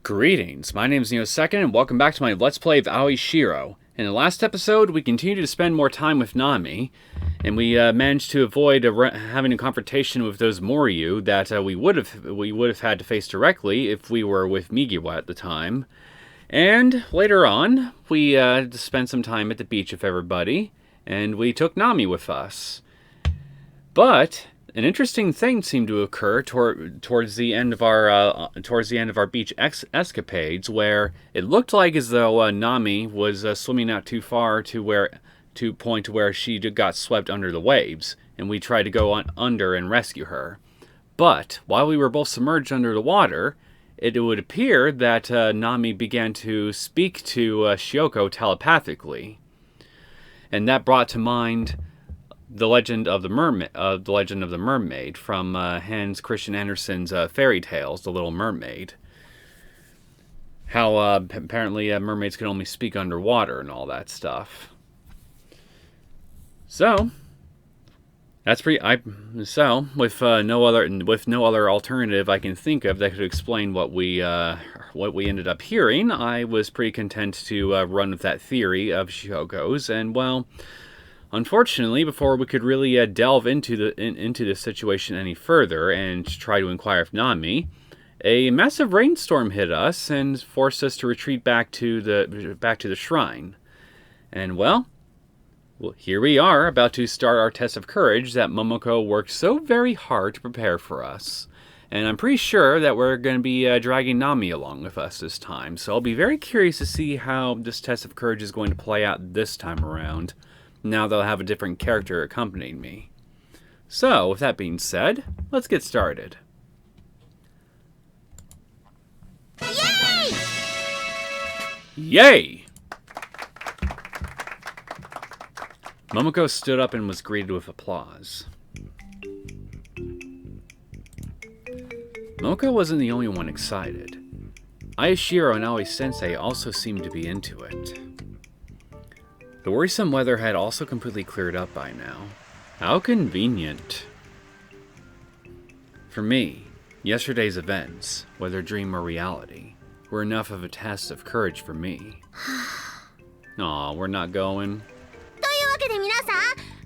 Greetings, my name is Neosekken, and welcome back to my Let's Play of Aoi Shiro. In the last episode, we continued to spend more time with Nami, and we managed to avoid having a confrontation with those Moryu that we would have had to face directly if we were with Migiwa at the time. And later on, we spent some time at the beach with everybody, and we took Nami with us. But an interesting thing seemed to occur towards the end of our beach escapades, where it looked like as though Nami was swimming out too far to point where she got swept under the waves, and we tried to go under and rescue her. But while we were both submerged under the water, it would appear that Nami began to speak to Syouko telepathically, and that brought to mind the Legend of the Mermaid from Hans Christian Andersen's fairy tales, The Little Mermaid. How apparently mermaids can only speak underwater and all that stuff. So that's with no other alternative I can think of that could explain what we ended up hearing, I was pretty content to run with that theory of Syouko's, and well, unfortunately, before we could really delve into the situation any further and try to inquire of Nami, a massive rainstorm hit us and forced us to retreat back to the shrine. And well, here we are, about to start our test of courage that Momoko worked so very hard to prepare for us. And I'm pretty sure that we're going to be dragging Nami along with us this time, so I'll be very curious to see how this test of courage is going to play out this time around. Now they'll have a different character accompanying me. So, with that being said, let's get started. Yay! Yay! Momoko stood up and was greeted with applause. Momoko wasn't the only one excited. Aoi Shiro and Aoi Sensei also seemed to be into it. The worrisome weather had also completely cleared up by now. How convenient. For me, yesterday's events, whether dream or reality, were enough of a test of courage for me. Aw, we're not going. というわけで皆さん、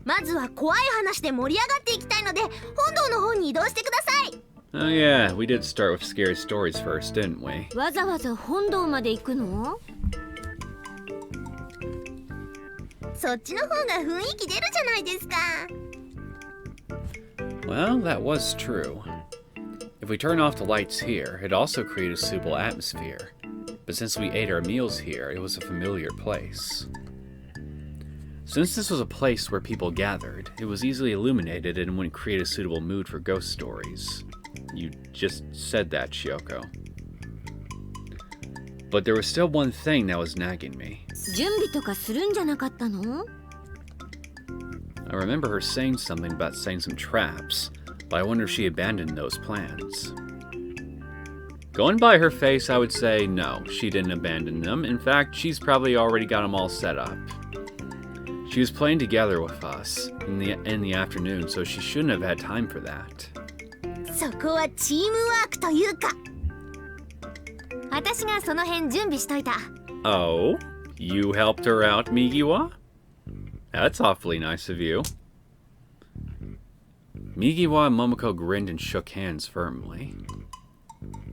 まずは怖い話で盛り上がっていきたいので、本堂の方に移動してください。 Oh yeah, we did start with scary stories first, didn't we? わざわざ本堂まで行くの？そっちの方が雰囲気出るじゃないですか。 Well, that was true. If we turn off the lights here, it also created a suitable atmosphere. But since we ate our meals here, it was a familiar place. Since this was a place where people gathered, it was easily illuminated and would create a suitable mood for ghost stories. You just said that, Syouko. But there was still one thing that was nagging me. 準備とかするんじゃなかったの？ I remember her saying something about setting some traps, but I wonder if she abandoned those plans. Going by her face, I would say no, she didn't abandon them. In fact, she's probably already got them all set up. She was playing together with us in the afternoon, so she shouldn't have had time for that. そこはチームワークというか。私がその辺準備しといた。 Oh? You helped her out, Migiwa? That's awfully nice of you. Migiwa and Momoko grinned and shook hands firmly.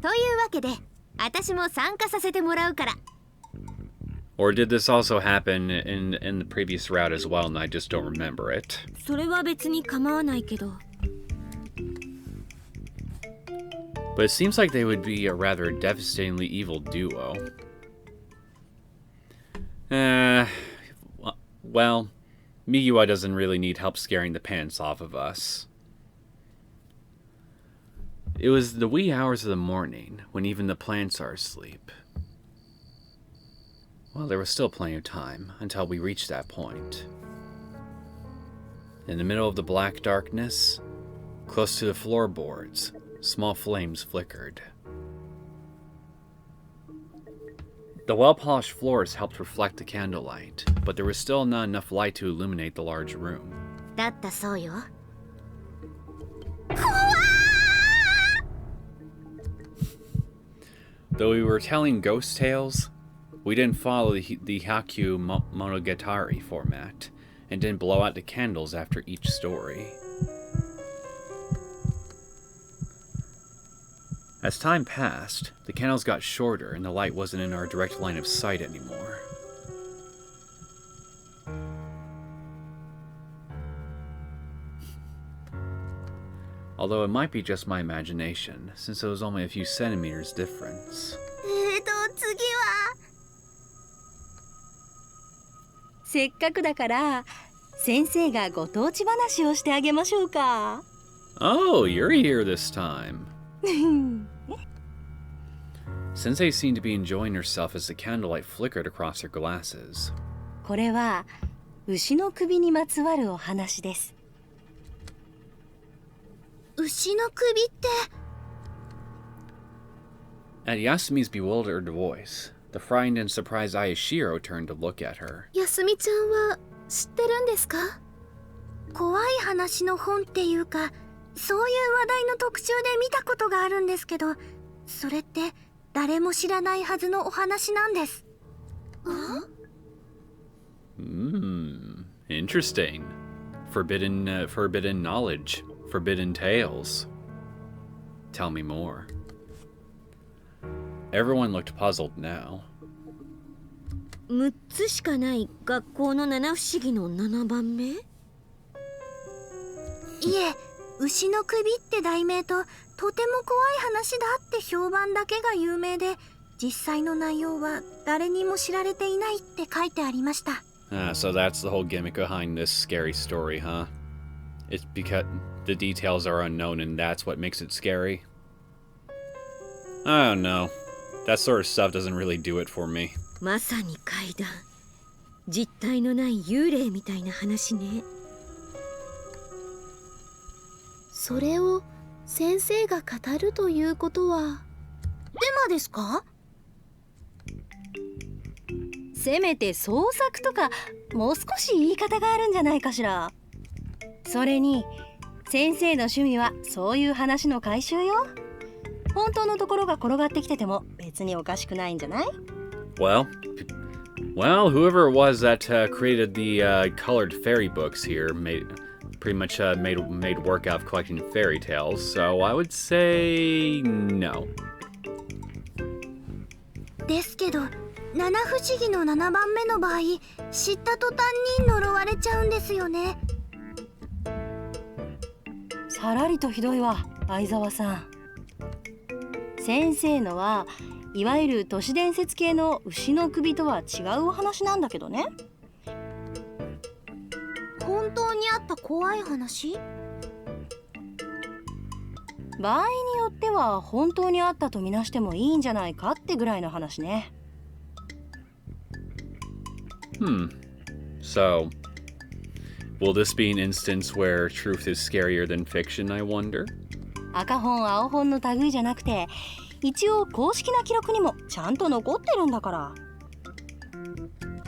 というわけで、私も参加させてもらうから。 Or did this also happen in the previous route as well and I just don't remember it? それは別に構わないけど。 But it seems like they would be a rather devastatingly evil duo. Well, Migiwa doesn't really need help scaring the pants off of us. It was the wee hours of the morning, when even the plants are asleep. Well, there was still plenty of time, until we reached that point. In the middle of the black darkness, close to the floorboards, small flames flickered. The well-polished floors helped reflect the candlelight, but there was still not enough light to illuminate the large room. だったそうよ。 怖ー！ Though we were telling ghost tales, we didn't follow the Hakyu Monogatari format, and didn't blow out the candles after each story. As time passed, the candles got shorter and the light wasn't in our direct line of sight anymore. Although it might be just my imagination, since it was only a few centimeters difference. 次はせっかくだから先生がご当地話をしてあげましょうか。Oh, you're here this time. Sensei seemed to be enjoying herself as the candlelight flickered across her glasses. これは牛の首にまつわるお話です。牛の首って。 At Yasumi's bewildered voice, the frightened and surprised Aoi Shiro turned to look at her. やすみちゃんは知ってるんですか？怖い話の本っていうか、そういう話題の特集で見たことがあるんですけど、それって誰も知らないはずのお話なんです。Interesting. Forbidden knowledge. Forbidden tales. Tell me more. Everyone looked puzzled now. 6つしかない学校の七不思議の7番目？いえ、牛の首って題名ととても怖い話だって評判だけが有名で、実際の内容は誰にも知られていないって書いてありました。So that's the whole gimmick behind this scary story, huh? It's because the details are unknown and that's what makes it scary? I don't know. That sort of stuff doesn't really do it for me. まさに怪談。実体のない幽霊みたいな話ね。それを先生が語るということはデマですか？せめて創作とかもう少し言い方があるんじゃないかしら。それに先生の趣味はそういう話の回収よ。本当のところが転がってきてても別におかしくないんじゃない？ Well, whoever it was that created the colored fairy books here pretty much made work out of collecting fairy tales, so I would say no. ですけど、七不思議の7番目の場合、知った途端に呪われちゃうんですよね。さらりとひどいわ、相沢さん。先生のはいわゆる都市伝説系の牛の首とは違うお話なんだけどね。本当にあった怖い話？場合によっては本当にあったとみなしてもいいんじゃないかってぐらいの話ね。So, will this be an instance where truth is scarier than fiction, I wonder? 赤本青本の類じゃなくて、一応公式な記録にもちゃんと残ってるんだから。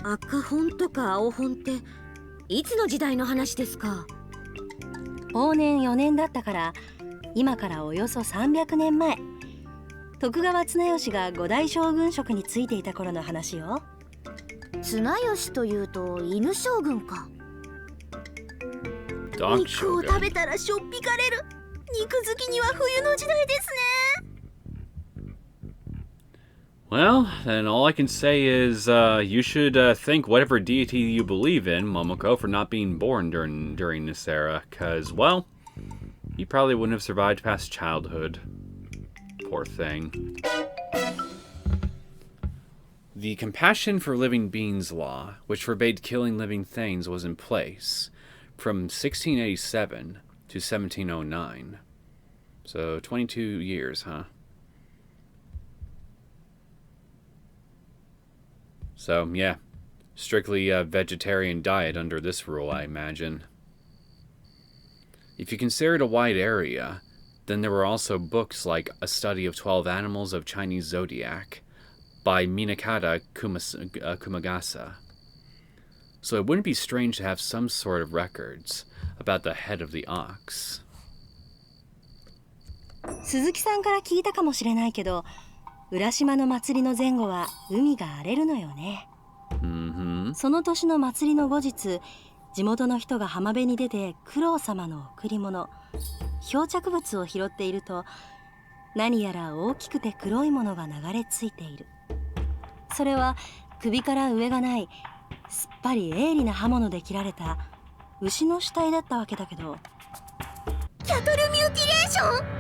赤本とか青本っていつの時代の話ですか？往年4年だったから、今からおよそ300年前、徳川綱吉が五代将軍職についていた頃の話よ。綱吉というと犬将軍か。 Dog 肉を shogun. 食べたらしょっぴかれる。肉好きには冬の時代ですね。Well, then all I can say is you should thank whatever deity you believe in, Momoko, for not being born during this era, because, well, you probably wouldn't have survived past childhood. Poor thing. The Compassion for Living Beings law, which forbade killing living things, was in place from 1687 to 1709. So 22 years, huh? So, yeah, strictly a vegetarian diet under this rule, I imagine. If you consider it a wide area, then there were also books like A Study of 12 Animals of Chinese Zodiac by Minakata Kumagasa. So it wouldn't be strange to have some sort of records about the head of the ox. 鈴木さんから聞いたかもしれないけど、浦島の祭りの前後は海が荒れるのよね。その年の祭りの後日、地元の人が浜辺に出て九郎様の贈り物、漂着物を拾っていると、何やら大きくて黒いものが流れ着いている。それは首から上がないすっぱり鋭利な刃物で切られた牛の死体だったわけだけど。キャトルミューティレーション。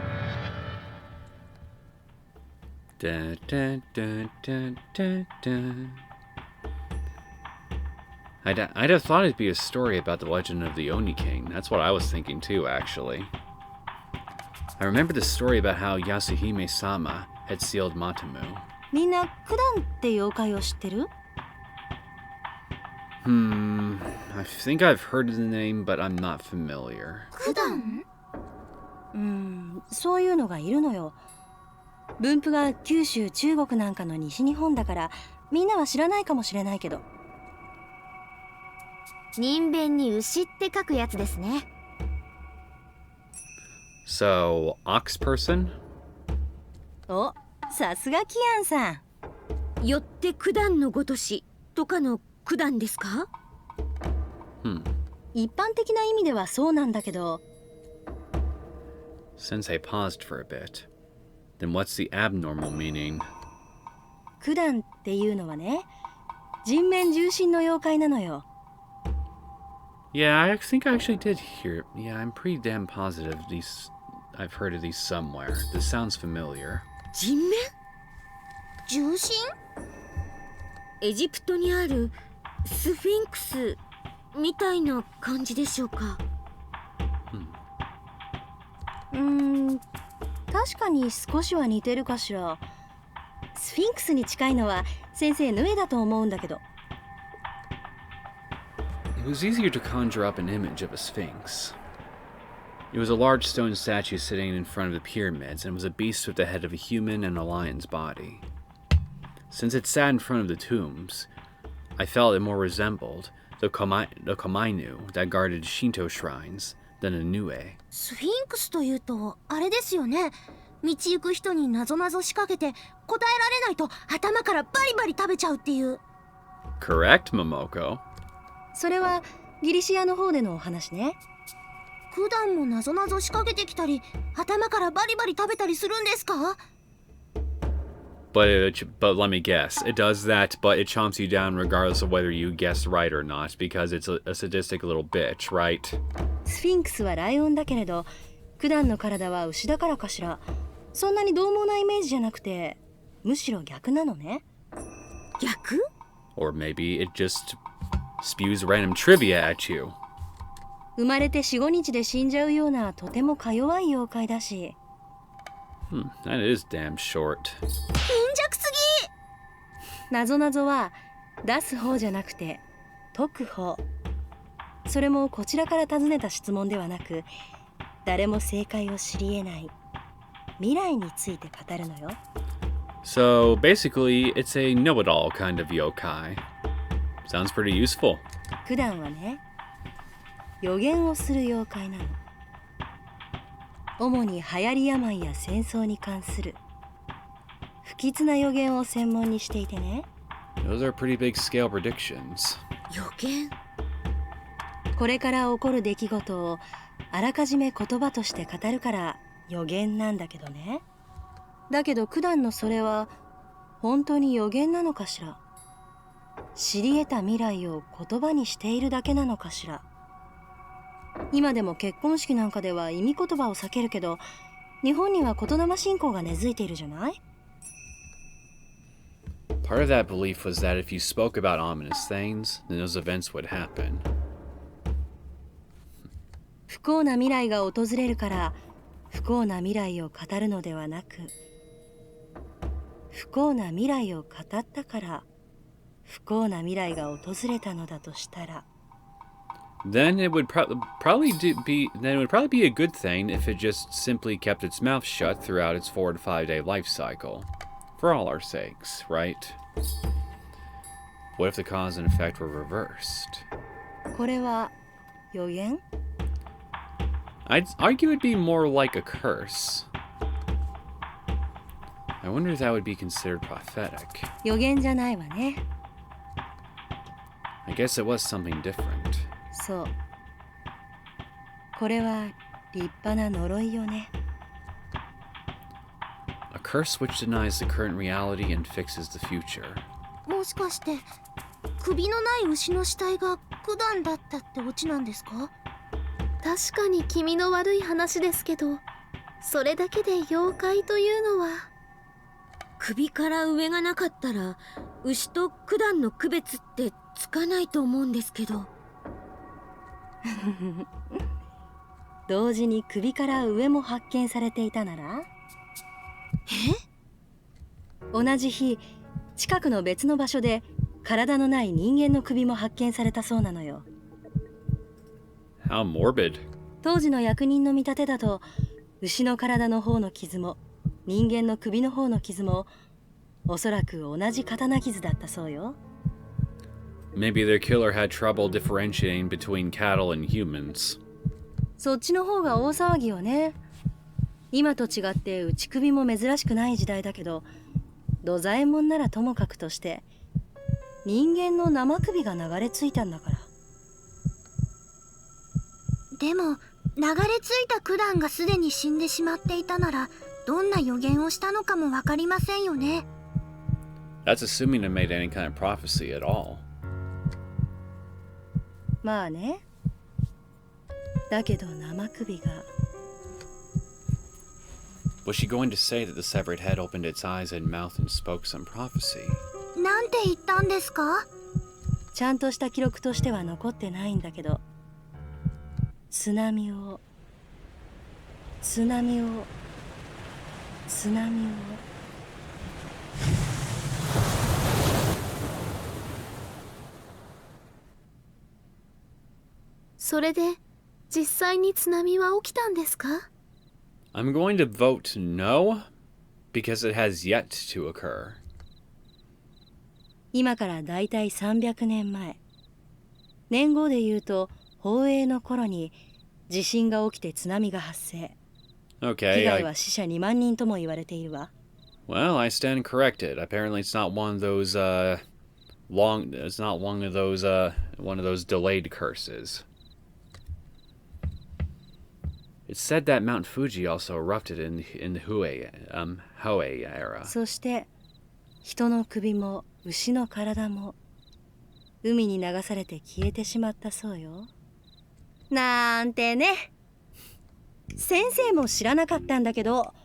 I'd have thought it'd be a story about the legend of the Oni King. That's what I was thinking too, actually. I remember the story about how Yasuhime-sama had sealed Matamu. みんな九段って妖怪を知ってる？ I think I've heard of the name, but I'm not familiar. 九段？そういうのがいるのよ。分布が九州、中国なんかの西日本だからみんなは知らないかもしれないけど。人弁に牛って書くやつですね。So, ox person? お、さすがキアンさん。よって九段のごとしとかの九段ですか？一般的な意味ではそうなんだけど。Sensei paused for a bit. Then what's the abnormal meaning? 九段っていうのはね、人面獣身の妖怪なのよ。Yeah, I think I actually did hear. Yeah, I'm pretty damn positive I've heard of these somewhere. This sounds familiar. 人面？獣身？エジプトにあるスフィンクスみたいな感じでしょうか？確かに少しは似てるかしら。スフィンクスに近いのは先生ヌエだと思うんだけど。It was easier to conjure up an image of a sphinx. It was a large stone statue sitting in front of the pyramids, and was a beast with the head of a human and a lion's body. Since it sat in front of the tombs, I felt it more resembled the komainu that guarded Shinto shrines than a nue. スフィンクスというとあれですよね。道行く人になぞなぞ仕掛けて答えられないと頭からバリバリ食べちゃうっていう。Correct, Momoko. それはギリシアの方でのお話ね。普段もなぞなぞ仕掛けてきたり頭からバリバリ食べたりするんですか？ But let me guess. It does that, but it chomps you down regardless of whether you guessed right or not, because it's a sadistic little bitch, right? スフィンクスはライオンだけれど、九段の体は牛だからかしら。そんなに獰猛なイメージじゃなくて、むしろ逆なのね。逆？ Or maybe it just spews random trivia at you. 生まれて 4,5 日で死んじゃうようなとてもか弱い妖怪だし。That is damn short. 貧弱すぎ！なぞなぞは出す方じゃなくて解く方。それもこちらから尋ねた質問ではなく、誰も正解を知り得ない未来について語るのよ。So basically, it's a know-it-all kind of yokai. Sounds pretty useful. 九段はね、予言をする妖怪なの。主に流行り病や戦争に関する不吉な予言を専門にしていてね。Those are pretty big scale predictions. 予言？これから起こる出来事をあらかじめ言葉として語るから予言なんだけどね。だけど九段のそれは本当に予言なのかしら。知り得た未来を言葉にしているだけなのかしら。今でも結婚式なんかでは意味言葉を避けるけど、日本には言霊信仰が根付いているじゃない？ Part of that belief was that if you spoke about ominous things, then those events would happen. 不幸な未来が訪れるから不幸な未来を語るのではなく、不幸な未来を語ったから不幸な未来が訪れたのだとしたら、Then it would probably be a good thing if it just simply kept its mouth shut throughout its 4 to 5 day life cycle. For all our sakes, right? What if the cause and effect were reversed? これは予言？ I'd argue it'd be more like a curse. I wonder if that would be considered prophetic. 予言じゃないわね。I guess it was something different. そう。これは立派な呪いよね。A curse which denies the current reality and fixes the future. もしかして首のない牛の死体が九段だったってオチなんですか？確かに気味の悪い話ですけど、それだけで妖怪というのは。首から上がなかったら牛と九段の区別ってつかないと思うんですけど。同時に首から上も発見されていたなら？同じ日、近くの別の場所で体のない人間の首も発見されたそうなのよ。How morbid. 当時の役人の見立てだと、牛の体の方の傷も人間の首の方の傷もおそらく同じ刀傷だったそうよ。Maybe their killer had trouble differentiating between cattle and humans. そっちの方が大騒ぎよね。今と違って内首も珍しくない時代だけど、土左衛門ならともかくとして人間の生首が流れ着いたんだから。でも流れ着いた九段がすでに死んでしまっていたなら、どんな予言をしたのかもわかりませんよね。That's assuming it made any kind of prophecy at all. まあね。だけど生首が。Was she going to say that the severed head opened its eyes and mouth and spoke some prophecy? なんて言ったんですか？ちゃんとした記録としては残ってないんだけど、津波を津波を津波をそれで実際に津波は起きたんですか？ I'm going to vote no, because it has yet to occur. 今からだいたい300年前、年号で言うと宝永の頃に地震が起きて津波が発生。Okay, 被害は死者2万人とも言われているわ。well, I stand corrected. Apparently, it's not one of those it's not one of those delayed curses. It's said that Mount Fuji also erupted in the Hoei era. そして人の首も牛の体も海に流されて消えてしまったそうよ。なんてね。先生も知らなかったんだけど、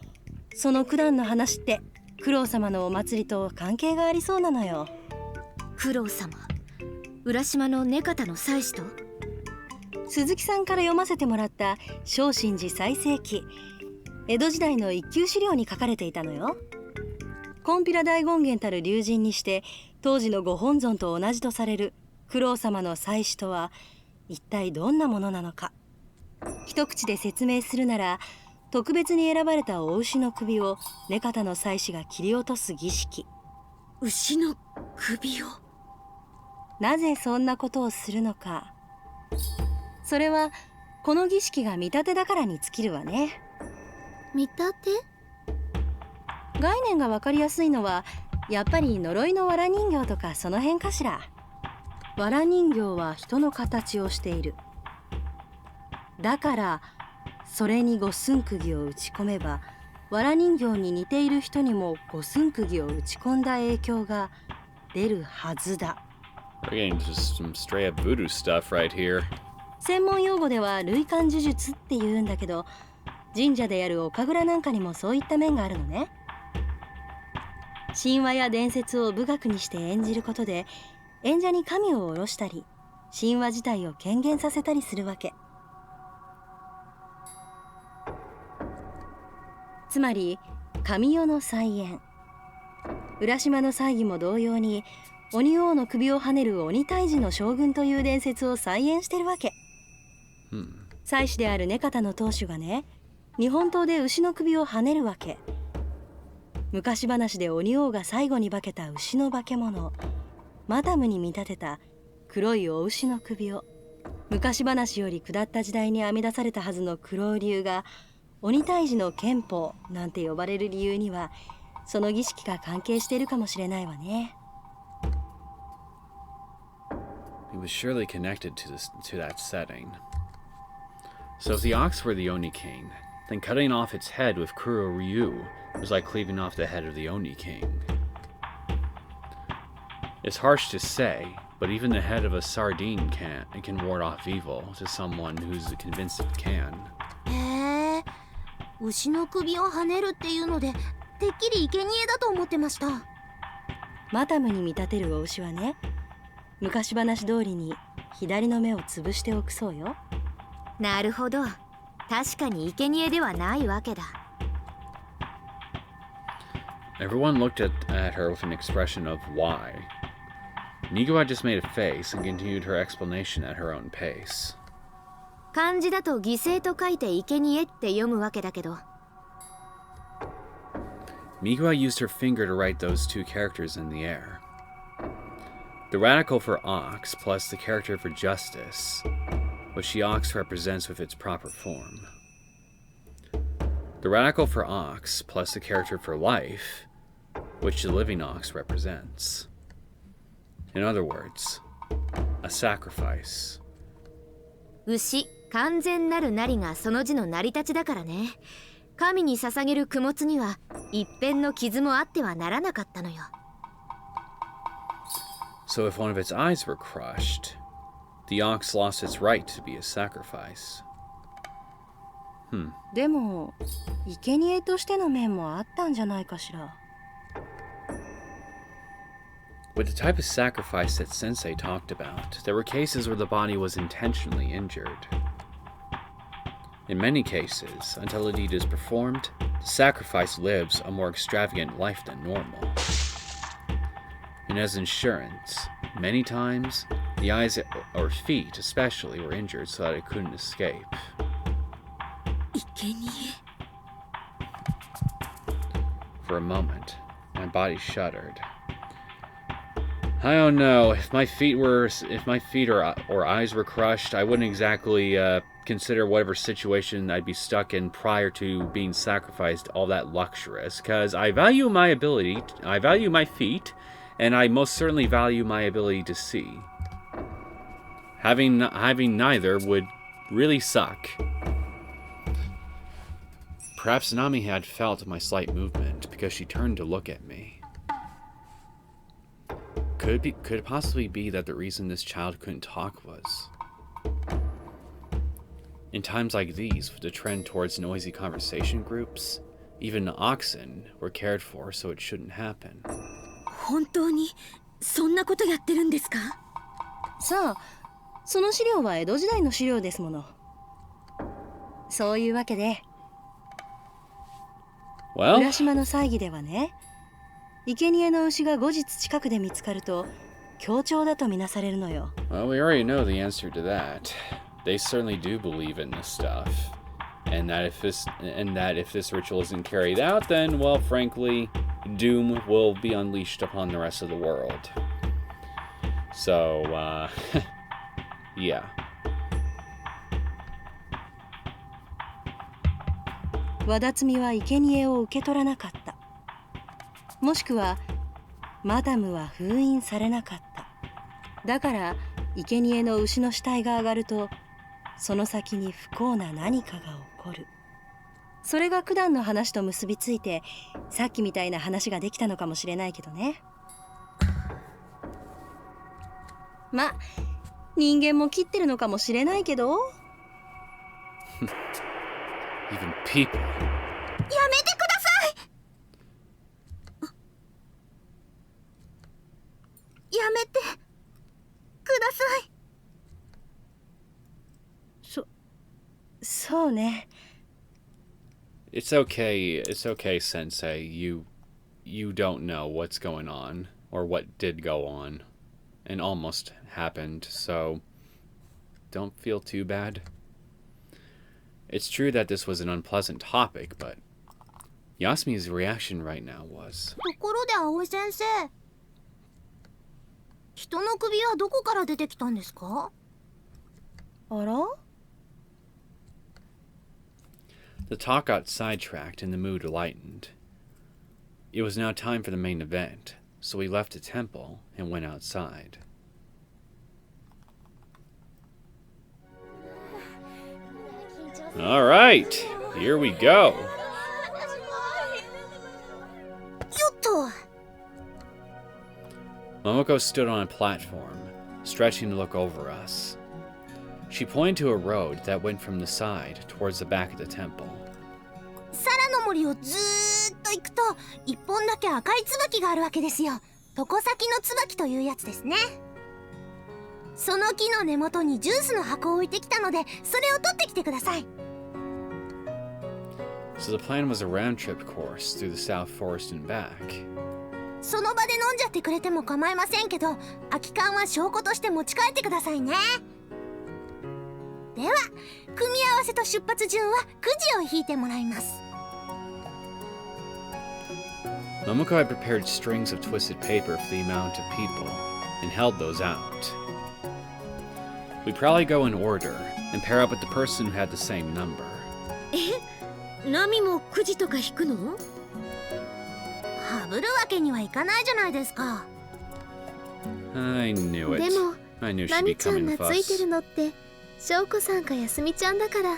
その九段の話って九郎様のお祭りと関係がありそうなのよ。九郎様、浦島の根方の祭司と。鈴木さんから読ませてもらった正真寺最盛期、江戸時代の一級資料に書かれていたのよ。金毘羅大権現たる龍神にして当時のご本尊と同じとされる九郎様の祭司とは一体どんなものなのか。一口で説明するなら、特別に選ばれたお牛の首を根方の祭司が切り落とす儀式。牛の首を。なぜそんなことをするのか。それはこの儀式が見立てだからに尽きるわね。見立て？概念が分かりやすいのはやっぱり呪いの藁人形とかその辺かしら。藁人形は人の形をしている。だからそれに五寸釘を打ち込めば、藁人形に似ている人にも五寸釘を打ち込んだ影響が出るはずだ。We're getting just some straight up voodoo stuff right here. 専門用語では類感呪術って言うんだけど、神社でやるお神楽なんかにもそういった面があるのね。神話や伝説を武学にして演じることで、演者に神を下ろしたり、神話自体を顕現させたりするわけ。つまり神代の再演、浦島の祭儀も同様に鬼王の首をはねる鬼退治の将軍という伝説を再演してるわけ。祭司である根方の当主がね、日本刀で牛の首をはねるわけ。昔話で鬼王が最後に化けた牛の化け物マダムに見立てた黒いお牛の首を、昔話より下った時代に編み出されたはずの黒龍が鬼退治の憲法なんて呼ばれる理由にはその儀式が関係しているかもしれないわね。It was surely connected to that setting. So if the ox were the Oni King, then cutting off its head with Kuro Ryu was like cleaving off the head of the Oni King. It's harsh to say, but even the head of a sardine can ward off evil to someone who's convinced it can. へえ、牛の首を跳ねるっていうのでてっきり生贄だと思ってました。マタムに見立てるお牛はね、昔話通りに左の目を潰しておくそうよ。なるほど。確かに生贄ではないわけだ。Everyone looked at her with an expression of why. Nigawa just made a face and continued her explanation at her own pace. 漢字だと犠牲と書いて生贄って読むわけだけど。Migawa used her finger to write those two characters in the air. The radical for ox plus the character for justice, which the ox represents with its proper form. The radical for ox plus the character for life, which the living ox represents. In other words, a sacrifice. 牛、完全なるなりがその字の成り立ちだからね。神に捧げる供物には一片の傷もあってはならなかったのよ。So if one of its eyes were crushed, the ox lost its right to be a sacrifice. でも生贄としての面もあったんじゃないかしら。With the type of sacrifice that Sensei talked about, there were cases where the body was intentionally injured. In many cases, until a deed is performed, the sacrifice lives a more extravagant life than normal. And as insurance, many times, the eyes or feet especially were injured so that it couldn't escape. 生贄。 For a moment, my body shuddered. I don't know. If my feet or eyes were crushed, I wouldn't exactly consider whatever situation I'd be stuck in prior to being sacrificed all that luxurious. Because I value my ability, I value my feet, and I most certainly value my ability to see. Having neither would really suck. Perhaps Nami had felt my slight movement because she turned to look at me. Could it possibly be that the reason this child couldn't talk was... In times like these, with the trend towards noisy conversation groups, even oxen were cared for so it shouldn't happen. 本当にそんなことやってるんですか？さあ、その資料は江戸時代の資料ですもの。そういうわけで、Well, 浦島の祭儀ではね、生贄の牛が後日近くで見つかると強調だとみなされるのよ。well, we already know the answer to that. They certainly do believe in this stuff, and that if this ritual isn't carried out, then, well, frankly, doom will be unleashed upon the rest of the world. So, yeah. 和田摘は生贄を受け取らなかった。もしくはマダムは封印されなかった。だから生贄の牛の死体が上がると、その先に不幸な何かが起こる。それが九段の話と結びついて、さっきみたいな話ができたのかもしれないけどね。ま、人間も切ってるのかもしれないけど。Even people. やめてください。やめてください。そうね。It's okay, Sensei. You don't know what's going on, or what did go on, and almost happened, so don't feel too bad. It's true that this was an unpleasant topic, but Yasumi's reaction right now was... ところで葵先生、人の首はどこから出てきたんですか？あら？ The talk got sidetracked and the mood lightened. it was now time for the main event, so we left the temple and went outside. Alright, here we go. よっと Momoko stood on a platform, stretching to look over us. She pointed to a road that went from the side towards the back of the temple. サラの森をずーっと行くと一本だけ赤い椿があるわけですよ。床先の椿というやつですね。その木の根元にジュースの箱を置いてきたので、それを取ってきてください。 So the plan was a round-trip course through the South Forest and back. その場で飲んじゃってくれても構いませんけど、空き缶は証拠として持ち帰ってくださいね。では、組み合わせと出発順はくじを引いてもらいます。 Momoko had prepared strings of twisted paper for the amount of people, and held those out. We'd probably go in order, and pair up with the person who had the same number. ナミもくじとか引くの？はぶるわけにはいかないじゃないですか。 I knew it. でも I knew ナ she'd be ミちゃん coming が with ついて us. るのってショウコさんかヤスミちゃんだから。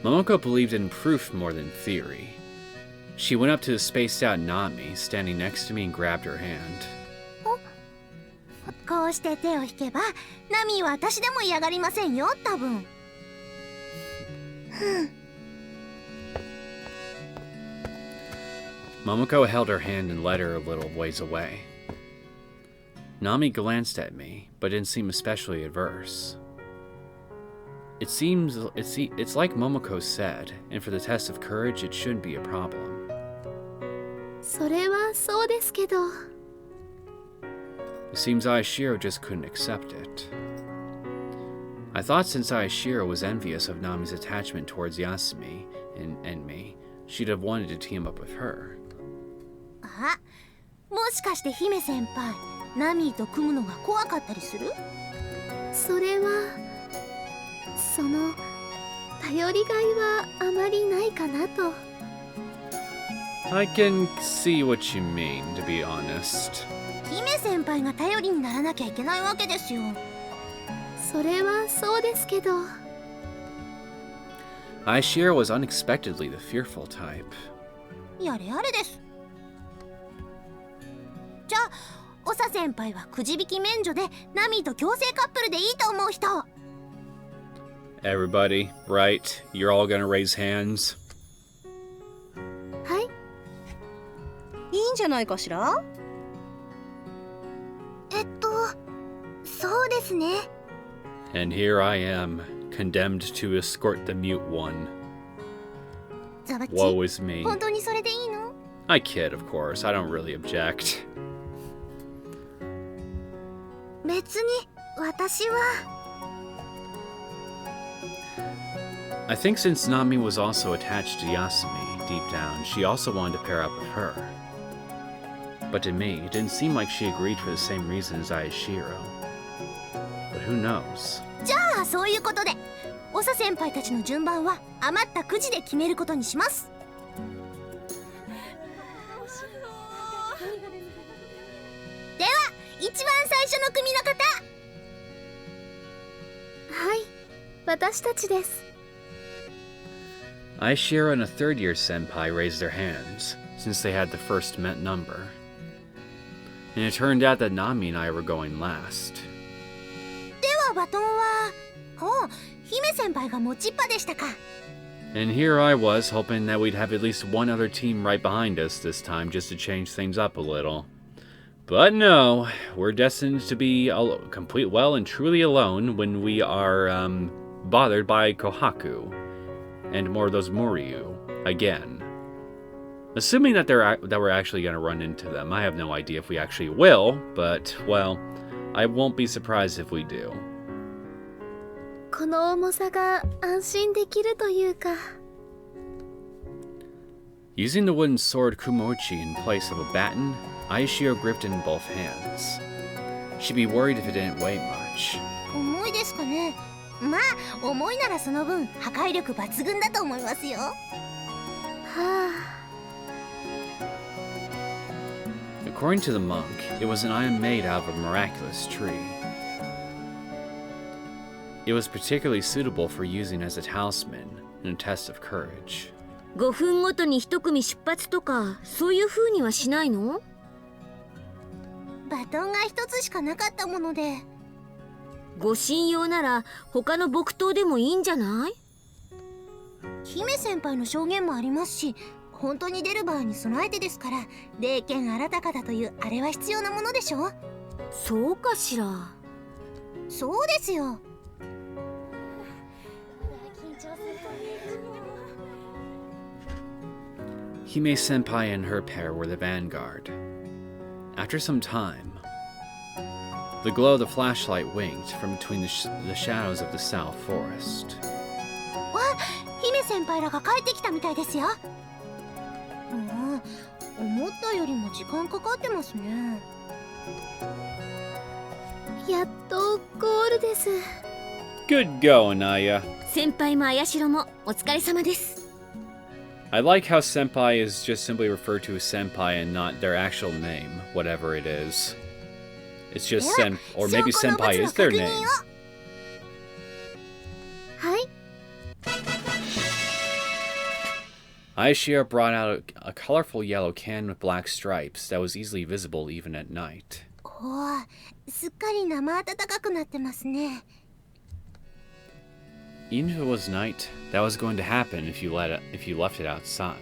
Momoko believed in proof more than theory. She went up to the spaced-out Nami, standing next to me, and grabbed her hand. こうして手を引けば、ナミは私でも嫌がりませんよ、多分。Momoko held her hand and led her a little ways away. Nami glanced at me, but didn't seem especially adverse. It's like Momoko said, and for the test of courage, it shouldn't be a problem. それはそうですけど。 It seems Aoi Shiro just couldn't accept it. I thought since Aoi Shiro was envious of Nami's attachment towards Yasumi and me, she'd have wanted to team up with her. あ、もしかして姫先輩、ナミと組むのが怖かったりする？それはその頼りがいはあまりないかなと。 I can see what you mean, to be honest. 姫先輩が頼りにならなきゃいけないわけですよ。それはそうですけど。 Aoi Shiro was unexpectedly the fearful type. やれやれです。じゃあ、長先輩はくじ引き免除でナミと共生カップルでいいと思う人。 Everybody, right? You're all gonna raise hands? はい。いいんじゃないかしら？そうですね。 And here I am, condemned to escort the mute one. ザバッチ、 Woe is me. 本当にそれでいいの？ I kid, of course. I don't really object. 別に私は。 I think since Nami was also attached to Yasumi, deep down, she also wanted to pair up with her. But to me, it didn't seem like she agreed for the same reason as Aoi Shiro. But who knows? じゃあそういうことで、長先輩たちの順番は余ったくじで決めることにします。では、一番最初の組の方。はい、私たちです。 Aoi Shiro and a third-year senpai raised their hands, since they had the first met number. And it turned out that Nami and I were going last. ではバトンは、姫先輩が持ちっぱでしたか。 And here I was, hoping that we'd have at least one other team right behind us this time just to change things up a little. But no, we're destined to be complete well and truly alone when we are bothered by Kohaku and more of those Moryu again. Assuming that we're actually going to run into them. I have no idea if we actually will, but, well, I won't be surprised if we do. この重さが安心できるというか。 Using the wooden sword Kumochi in place of a baton, Aoi Shiro gripped it in both hands. She'd be worried if it didn't weigh much. 重いですかね。まあ重いならその分破壊力抜群だと思いますよ。はあ。 According to the monk, it was an item made out of a miraculous tree. It was particularly suitable for using as a talisman in a test of courage. 5分ごとに1組出発とかそういう風にはしないの？バトンが一つしかなかったもので。護身用なら他の木刀でもいいんじゃない？姫先輩の証言もありますし、本当に出る場合に備えてですから、霊剣あらたかだというあれは必要なものでしょ。そうかしら。そうですよ。Hime Senpai and her pair were the vanguard. After some time, the glow of the flashlight winked from between the shadows of the south forest. わ、姫先輩らが帰ってきたみたいですよ。思ったよりも時間かかってますね。やっとゴールです。Good go, Anaya. 先輩も綾代もお疲れ様です。I like how senpai is just simply referred to as senpai and not their actual name, whatever it is. It's just or maybe senpai is their name. はい。 Aoi Shiro brought out a colorful yellow can with black stripes that was easily visible even at night. お、すっかり生暖かくなってますね。 Even if it was night, that was going to happen if you left it outside.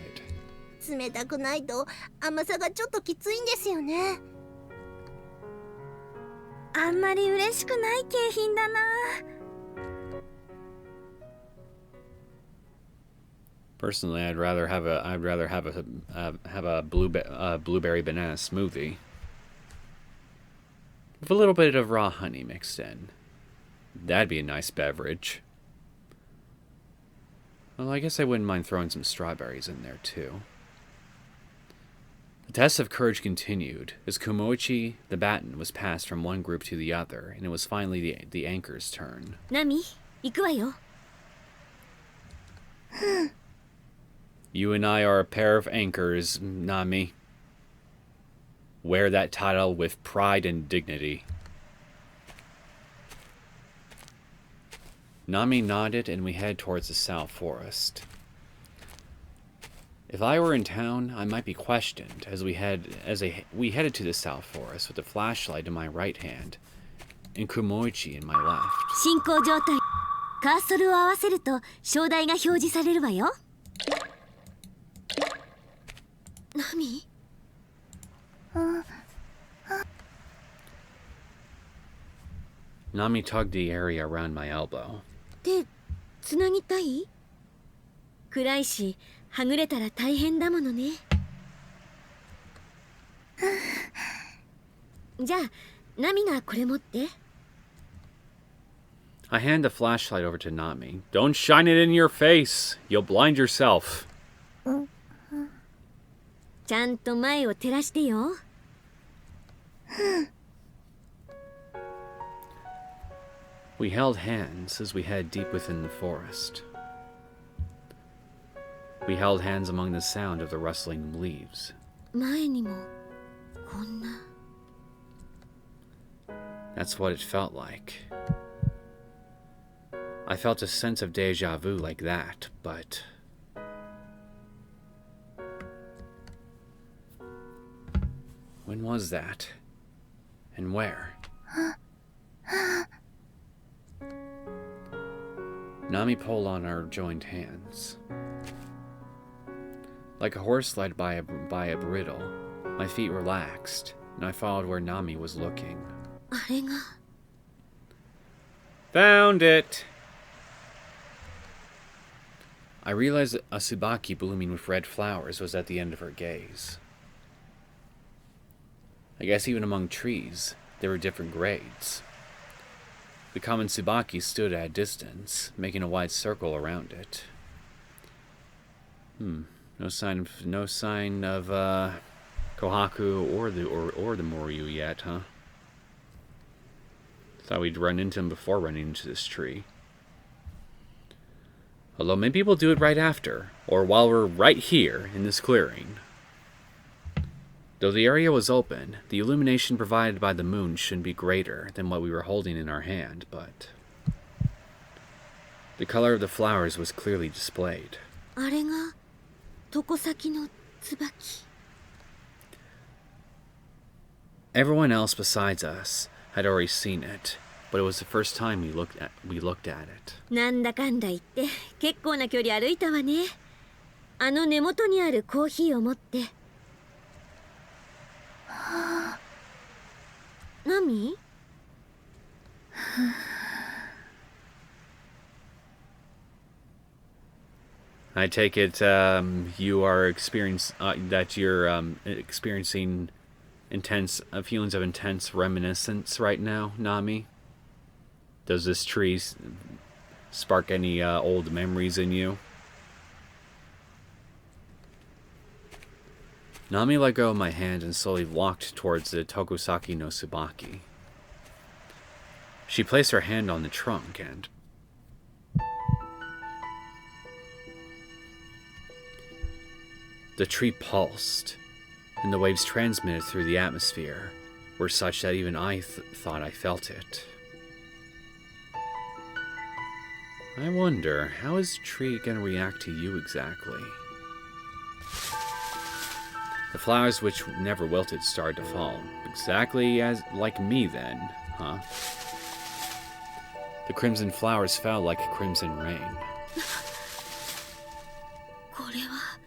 冷たくないと甘さがちょっときついんですよね。あんまり嬉しくない景品だな。 Personally, I'd rather have a blueberry banana smoothie with a little bit of raw honey mixed in. That'd be a nice beverage. Well, I guess I wouldn't mind throwing some strawberries in there too. The test of courage continued as Kumoichi, the baton, was passed from one group to the other, and it was finally the anchor's turn. Nami, 行くわよ。You and I are a pair of anchors, Nami. Wear that title with pride and dignity. Nami nodded and we headed towards the south forest. If I were in town, I might be questioned as we headed to the south forest with the flashlight in my right hand and Kumoichi in my left. 進行状態。カーソルを合わせると章台が表示されるわよ。Nami? Nami tugged the area around my elbow. 手つなぎたい？暗いしはぐれたら大変だものね。じゃあナミがこれ持って。I hand the flashlight over to Nami. Don't shine it in your face. You'll blind yourself. ちゃんと前を照らしてよ。We held hands as we headed deep within the forest. We held hands among the sound of the rustling leaves. 前にもこんな。That's what it felt like. I felt a sense of deja vu like that, but... When was that? And where? Nami pulled on our joined hands. Like a horse led by a bridle, my feet relaxed, and I followed where Nami was looking. あれが。Found it! I realized a tsubaki blooming with red flowers was at the end of her gaze. I guess even among trees, there were different grades. The common tsubaki stood at a distance, making a wide circle around it. No sign of Kohaku or the Moryu yet, huh? Thought we'd run into him before running into this tree. Although maybe we'll do it right after, or while we're right here in this clearing. Though the area was open, the illumination provided by the moon shouldn't be greater than what we were holding in our hand, but the color of the flowers was clearly displayed. あれが床先の椿。 Everyone else besides us had already seen it, but it was the first time we looked at it. なんだかんだ言って結構な距離歩いたわね。あの根元にあるコーヒーを持って。ナミ？ I take it you are experiencing intense feelings of intense reminiscence right now, Nami. Does this tree spark any old memories in you? Nami let go of my hand and slowly walked towards the Tokusaki no Tsubaki. She placed her hand on the trunk and the tree pulsed, and the waves transmitted through the atmosphere were such that even I thought I felt it. I wonder, how is the tree going to react to you exactly? The flowers which never wilted started to fall, exactly as like me then, huh? The crimson flowers fell like crimson rain. これは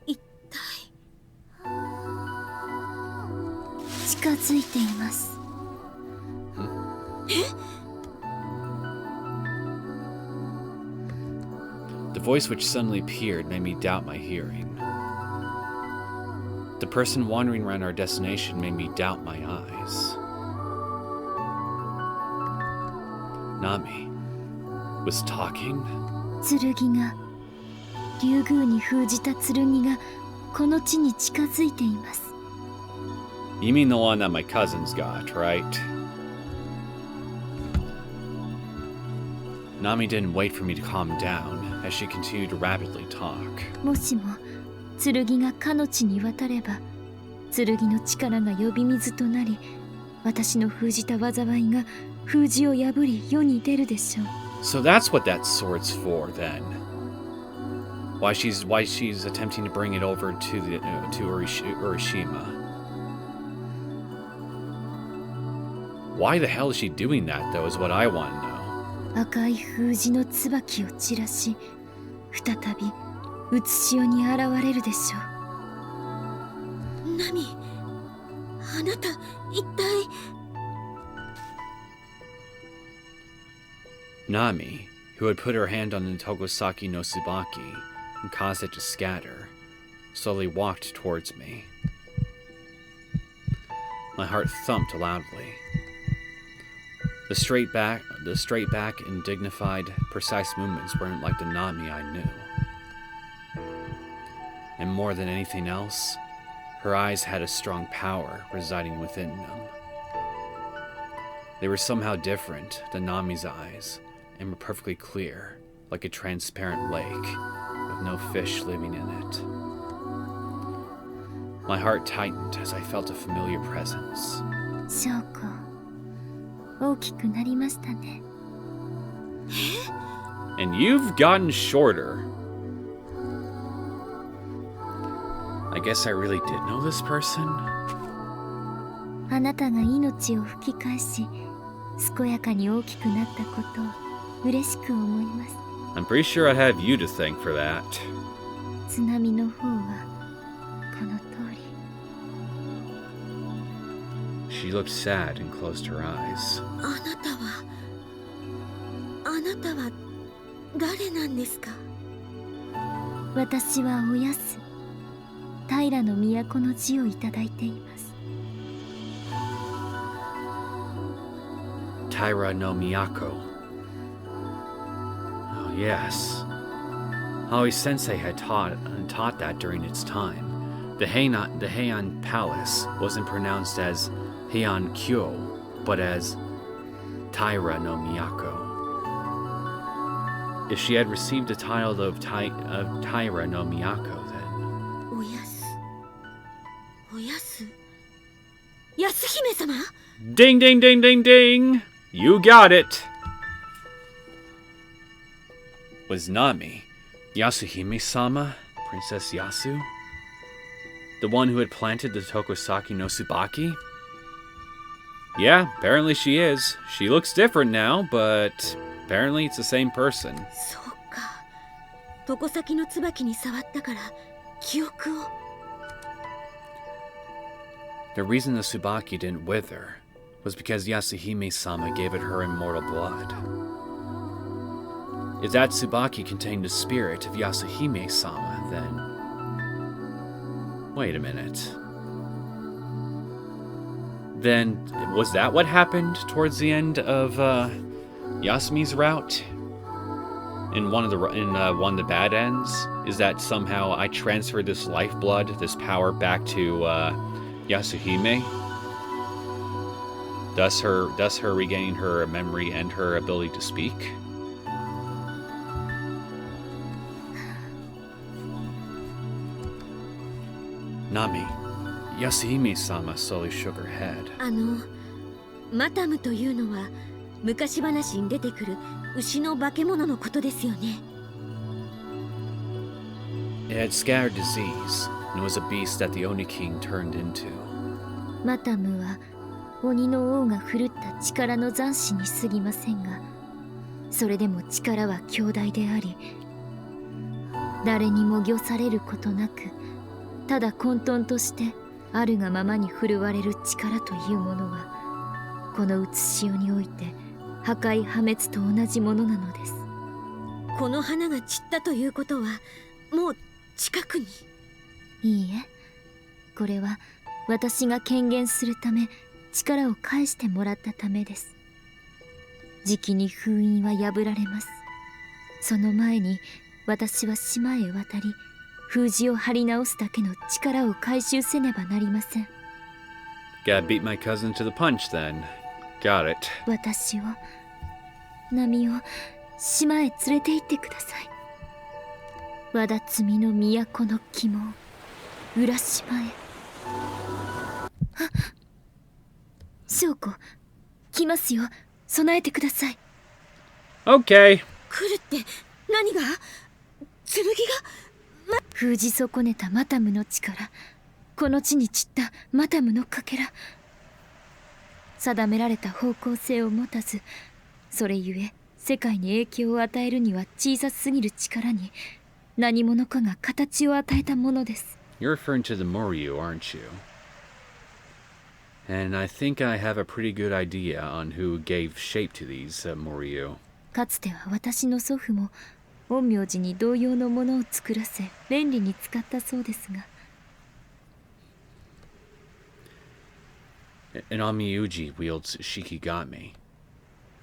一体。近づいています。The voice which suddenly appeared made me doubt my hearing. The person wandering around our destination made me doubt my eyes. Nami was talking? 剣が竜宮に封じた剣がこの地に近づいています。 You mean the one that my cousins got, right? Nami didn't wait for me to calm down as she continued to rapidly talk. もしも剣がかの地に渡れば、剣の力が呼び水となり、私の封じた災いが封じを破り世に出るでしょう。 So that's what that sword's for, then. Why she's attempting to bring it over to Urashima. Why the hell is she doing that, though, is what I want to know. 赤い封じの椿を散らし、再びうつしおに現れるでしょう。ナミ、あなた一体。 Nami, who had put her hand on the Tokusaki no Tsubaki and caused it to scatter, slowly walked towards me. My heart thumped loudly. The straight back and dignified, precise movements weren't like the Nami I knew. And more than anything else, her eyes had a strong power residing within them. They were somehow different than Nami's eyes, and were perfectly clear, like a transparent lake, with no fish living in it. My heart tightened as I felt a familiar presence. 翔子、大きくなりましたね。And you've gotten shorter. I guess I really did know this person? あなたが命を吹き返し、健やかに大きくなったことを嬉しく思います。 I'm pretty sure I have you to thank for that. 津波の方はこの通り。 She looked sad and closed her eyes. あなたは誰なんですか？私はおやす、平の都の地をいただいています。 Taira no Miyako. Oh, yes. Aoi Sensei had taught that during its time. The Heian Palace wasn't pronounced as Heian Kyo, but as Taira no Miyako. if she had received the title of Taira no Miyako, then... おやす安姫様 Ding, ding, ding, ding, ding! You got it! Was Nami, Yasuhime-sama, Princess Yasu? The one who had planted the Tokosaki no Tsubaki? Yeah, apparently she is. She looks different now, but apparently it's the same person. そうか床先の椿に触ったから記憶を The reason the Tsubaki didn't wither was because Yasuhime-sama gave it her immortal blood. If that Tsubaki contained the spirit of Yasuhime-sama, then... Wait a minute. Then, was that what happened towards the end of Yasumi's route? In one of the bad ends? Is that somehow I transferred this lifeblood, this power back to Yasuhime? Thus her regaining her memory and her ability to speak? Nami, Yasuhime-sama slowly shook her head. マタムというのは昔話に出てくる牛の化け物のことですよね It had scattered disease, and was a beast that the Oni King turned into. マタムは鬼の王が振るった力の残滓に過ぎませんがそれでも力は強大であり誰にも御されることなくただ混沌としてあるがままに振るわれる力というものはこのうつしおにおいて破壊破滅と同じものなのですこの花が散ったということはもう近くにいいえこれは私が権限するため力を返してもらったためですじきに封印は破られますその前に私は島へ渡り封じを張り直すだけの力を回収せねばなりません Gotta beat my cousin to the punch then. Got it. 私を波を島へ連れて行ってください和田摘みの都の肝浦島へショウコ来ますよ備えてください Okay. 来るって何が剣が封じ損ねたマタムの力この地に散ったマタムのかけら定められた方向性を持たずそれゆえ世界に影響を与えるには小さすぎる力に何者かが形を与えたものです You're referring to the Moryu, aren't you? And I think I have a pretty good idea on who gave shape to these Moryu. かつては私の祖父も陰陽師に同様のものを作らせ便利に使ったそうですが And Amiuji wields Shikigami.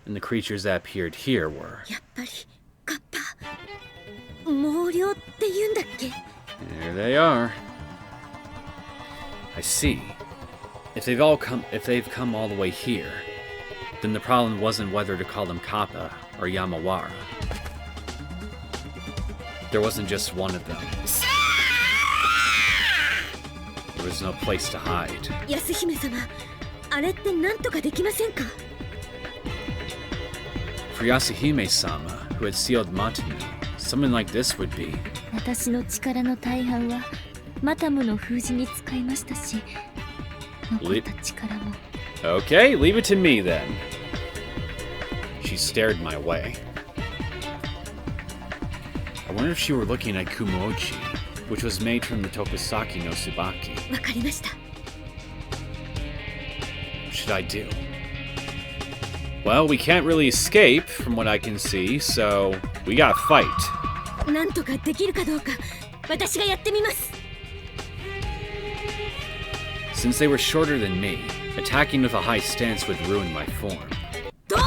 And the creatures that appeared here were... やっぱりカッパ毛量って言うんだっけ There they are. I see. If they've come all the way here, then the problem wasn't whether to call them Kappa or Yamawara. There wasn't just one of them. There was no place to hide. 安姫様あれって何とかできませんか For Yasuhime-sama, who had sealed Matanu, something like this would be... 私の力の大半はマタムの封じに使いましたし残った力も Okay, leave it to me then. She stared my way. I wonder if she were looking at Kumochi, which was made from the Tokusaki no Tsubaki. わかりました What should I do? Well, we can't really escape from what I can see, so we gotta fight. なんとかできるかどうか私がやってみます Since they were shorter than me, attacking with a high stance would ruin my form. ドー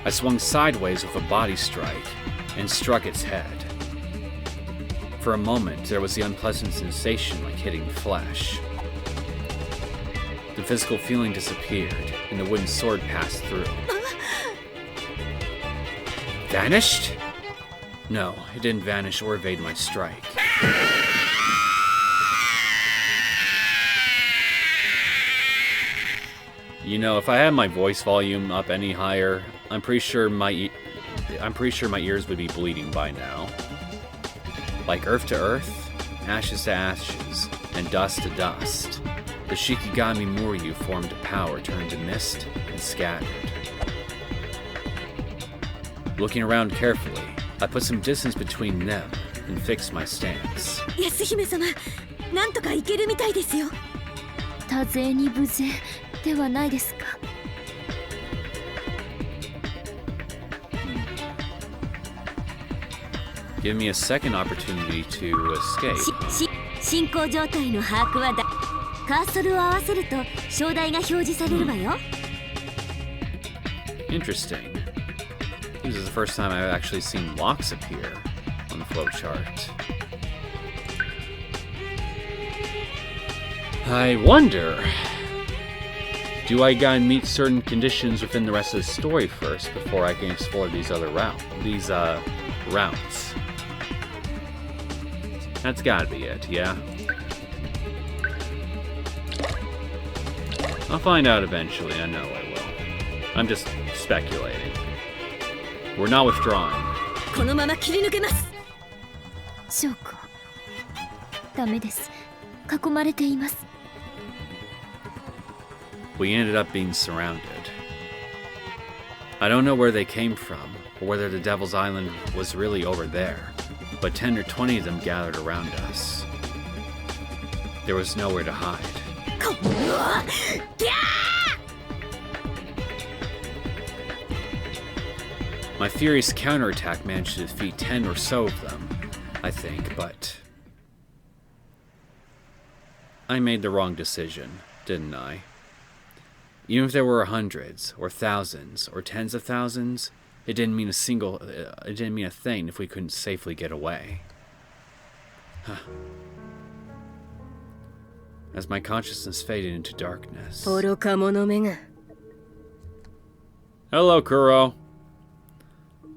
I swung sideways with a body strike and struck its head. For a moment, there was the unpleasant sensation like hitting flesh. The physical feeling disappeared, and the wooden sword passed through. Vanished? No, it didn't vanish or evade my strike. You know, if I had my voice volume up any higher, I'm pretty sure my ears would be bleeding by now. Like earth to earth, ashes to ashes, and dust to dust, the Shikigami Muryu formed a power turned to mist and scattered. Looking around carefully, I put some distance between them and fixed my stance. 安姫様、なんとかいけるみたいですよ。多勢に無勢ではないですか。Give me a second opportunity to escape. 進行状態の把握はカーソルを合わせると章台が表示されるわよ。Interesting. This is the first time I've actually seen locks appear on the flowchart. I wonder, do I gotta meet certain conditions within the rest of the story first before I can explore these other routes? That's gotta be it, yeah? I'll find out eventually, I know I will. I'm just speculating. We're not withdrawing. このまま切り抜けます。Syouko、ダメです。囲まれています。We ended up being surrounded. I don't know where they came from, or whether the Devil's Island was really over there, but 10 or 20 of them gathered around us. There was nowhere to hide. My furious counterattack managed to defeat 10 or so of them, I think, but I made the wrong decision, didn't I? Even if there were hundreds, or thousands, or tens of thousands, it didn't mean a thing if we couldn't safely get away. As my consciousness faded into darkness. Hello, Kuro.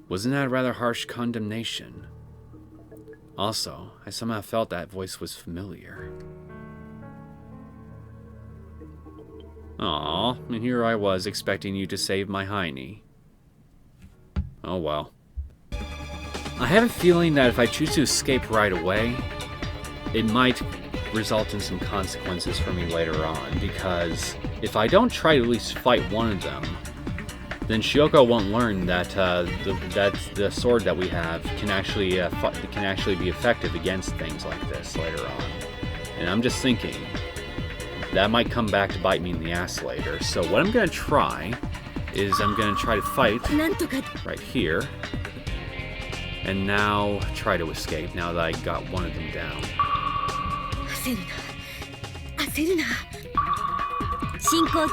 Wasn't that a rather harsh condemnation? Also, I somehow felt that voice was familiar. Aw, and here I was expecting you to save my hiney. Oh well. I have a feeling that if I choose to escape right away, it might result in some consequences for me later on, because if I don't try to at least fight one of them, then Syouko won't learn that the sword that we have can actually be effective against things like this later on. And I'm just thinking that might come back to bite me in the ass later. So what I'm gonna try is I'm gonna try to fight right here, and now try to escape now that I got one of them down. 焦るな。進行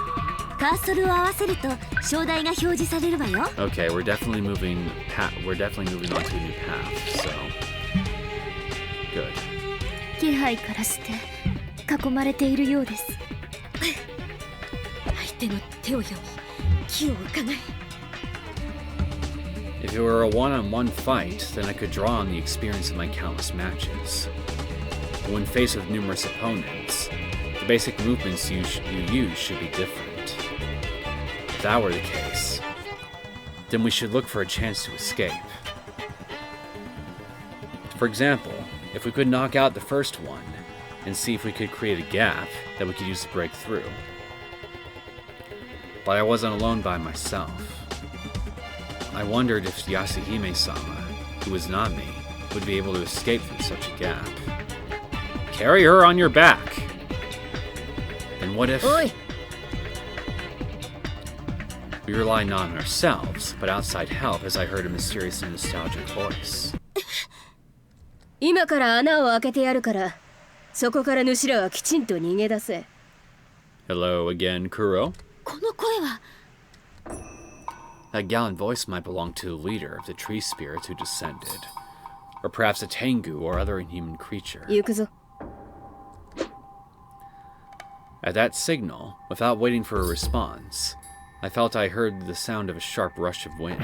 カーソルを合わせると章台が表示されるわよ。Okay, we're definitely moving onto a new path, so good. 気配からして囲まれているようです。相手の手を読み、気を伺い。If it were a one-on-one fight, then I could draw on the experience of my countless matches. But when faced with numerous opponents, the basic movements you use should be different. If that were the case, then we should look for a chance to escape. For example, if we could knock out the first one, and see if we could create a gap that we could use to break through. But I wasn't alone by myself. I wondered if Yasuhime-sama, who was Nami, would be able to escape through such a gap. Carry her on your back! And what if we rely not on ourselves, but outside help, as I heard a mysterious and nostalgic voice. 今から穴を開けてやるから、そこから主らはきちんと逃げ出せ。Hello again, Kuro. この声は。That gallant voice might belong to the leader of the tree spirits who descended, or perhaps a Tengu or other inhuman creature. 行くぞ。At that signal, without waiting for a response, I felt I heard the sound of a sharp rush of wind.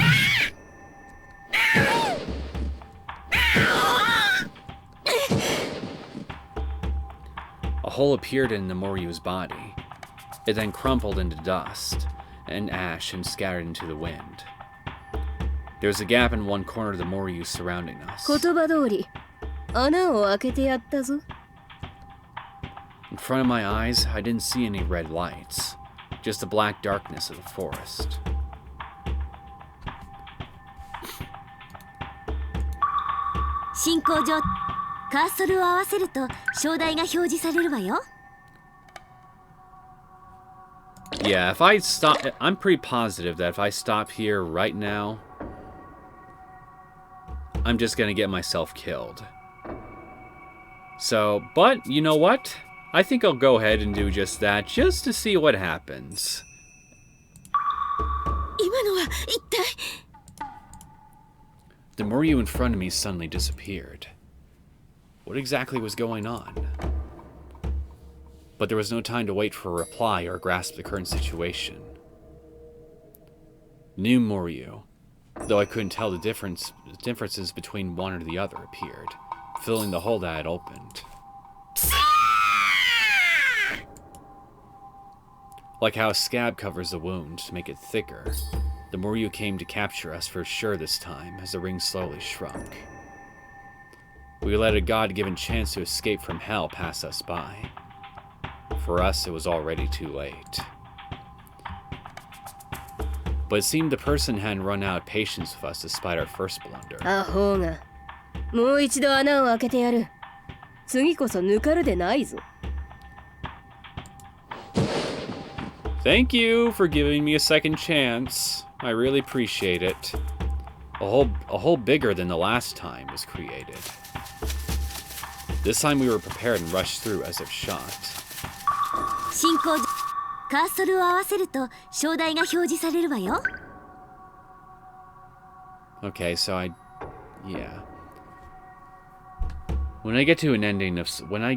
A hole appeared in Nomoryu's body. It then crumpled into dust and ash and scattered into the wind. There was a gap in one corner of the Moryu surrounding us. 言葉通り、穴を開けてやったぞ。 In front of my eyes, I didn't see any red lights, just the black darkness of the forest. 進行上、カーソルを合わせると章台が表示されるわよ。 Yeah, if I stop, I'm pretty positive that if I stop here right now, I'm just gonna get myself killed. So, but you know what? I think I'll go ahead and do just that, just to see what happens. 今のは一体。 The Moryu in front of me suddenly disappeared. What exactly was going on? But there was no time to wait for a reply or grasp the current situation. New Moryu, though I couldn't tell the differences between one or the other, appeared, filling the hole that I had opened. Like how a scab covers a wound to make it thicker, the Moryu came to capture us for sure this time as the ring slowly shrunk. We let a god-given chance to escape from hell pass us by. For us, it was already too late. But it seemed the person hadn't run out of patience with us despite our first blunder. アホが、もう一度穴を開けてやる。次こそ抜かるでないぞ。 Thank you for giving me a second chance. I really appreciate it. A hole bigger than the last time was created. This time we were prepared and rushed through as if shot. 進行上、カーソルを合わせると章台が表示されるわよ。 Okay, so yeah. When I get to an ending of when I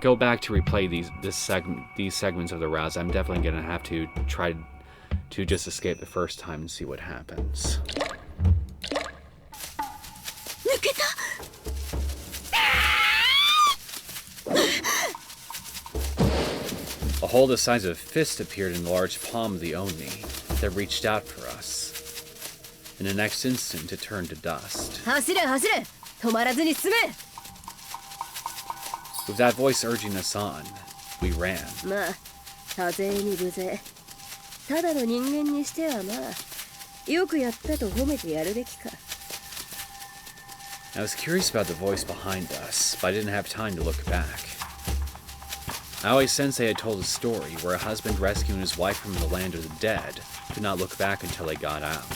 go back to replay these segments of the routes, I'm definitely gonna have to try to just escape the first time and see what happens. 抜けた。 A hole the size of a fist appeared in the large palm of the Oni that reached out for us. In the next instant, it turned to dust. 走れ走れ、止まらずに進め。 With that voice urging us on, we ran. まあ、多勢に無勢。ただの人間にしてはまあ、よくやったと褒めてやるべきか。 I was curious about the voice behind us, but I didn't have time to look back. Aoi Sensei had told a story where a husband rescuing his wife from the land of the dead could not look back until they got out.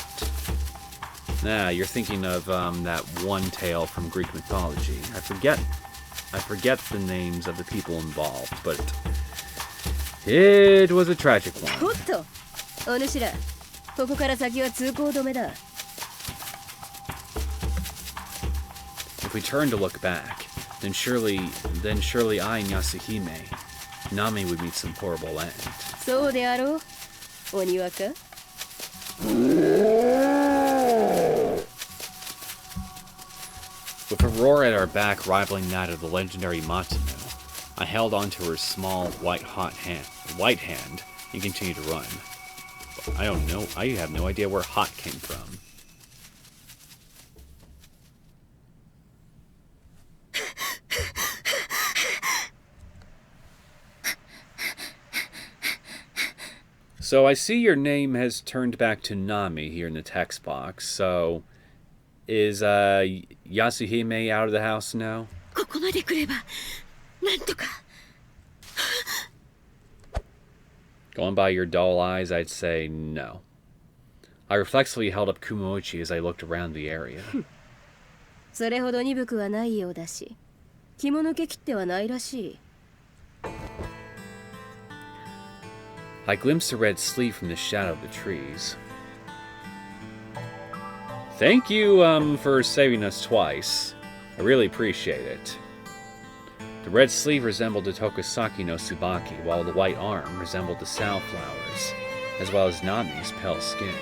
Nah, you're thinking of that one tale from Greek mythology. I forget the names of the people involved, but it was a tragic one. おっと、お主ら、ここから先は通行止めだ。 If we turn to look back, then surely I and Yasuhime, Nami would meet some horrible end. そうであろう、お庭か。 With a roar at our back rivaling that of the legendary Matsuno, I held onto her small white hand and continued to run. I don't know. I have no idea where hot came from. So I see your name has turned back to Nami here in the text box. So is Yasuhime out of the house now? ここまで来れば、なんとか。 Going by your dull eyes, I'd say no. I reflexively held up Kumoichi as I looked around the area. それほど鈍くはないようだし、気も抜けきってはないらしい。 I glimpsed a red sleeve from the shadow of the trees. Thank you, for saving us twice. I really appreciate it. The red sleeve resembled the Tokusaki no Tsubaki, while the white arm resembled the safflowers, as well as Nami's pale skin.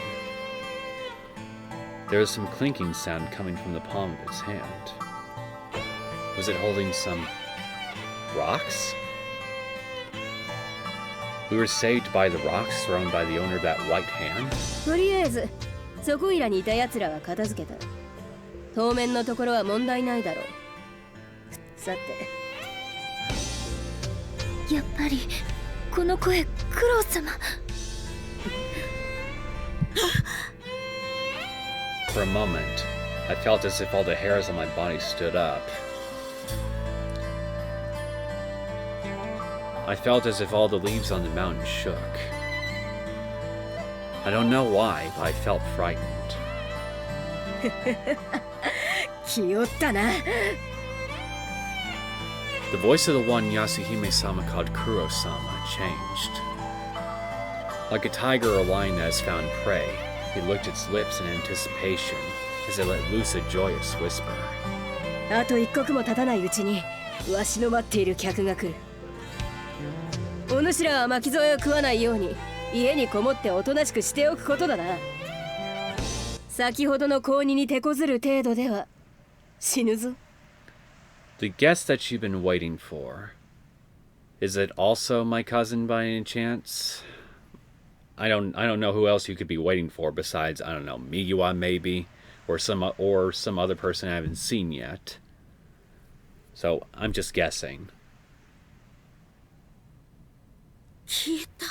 There was some clinking sound coming from the palm of his hand. Was it holding some rocks? We were saved by the rocks thrown by the owner of that white hand? とりあえずそこいらにいた奴らは片付けた。当面のところは問題ないだろう。さて。やっぱりこの声、クロウ様。For a moment, I felt as if all the hairs on my body stood up. I felt as if all the leaves on the mountain shook. I don't know why, but I felt frightened. 気負ったな。The voice of the one Yasuhime-sama called Kuro-sama changed. Like a tiger or lion that has found prey, he licked its lips in anticipation as it let loose a joyous whisper. あと一刻も経たないうちにわしの待っている客が来る。お主らは巻き添えを食わないように家にこもっておとなしくしておくことだな。先ほどの高2に手こずる程度では死ぬぞ。The guest that you've been waiting for, is it also my cousin by any chance? I don't know who else you could be waiting for besides, I don't know, Migiwa maybe, or some other person I haven't seen yet. So I'm just guessing. 消えた。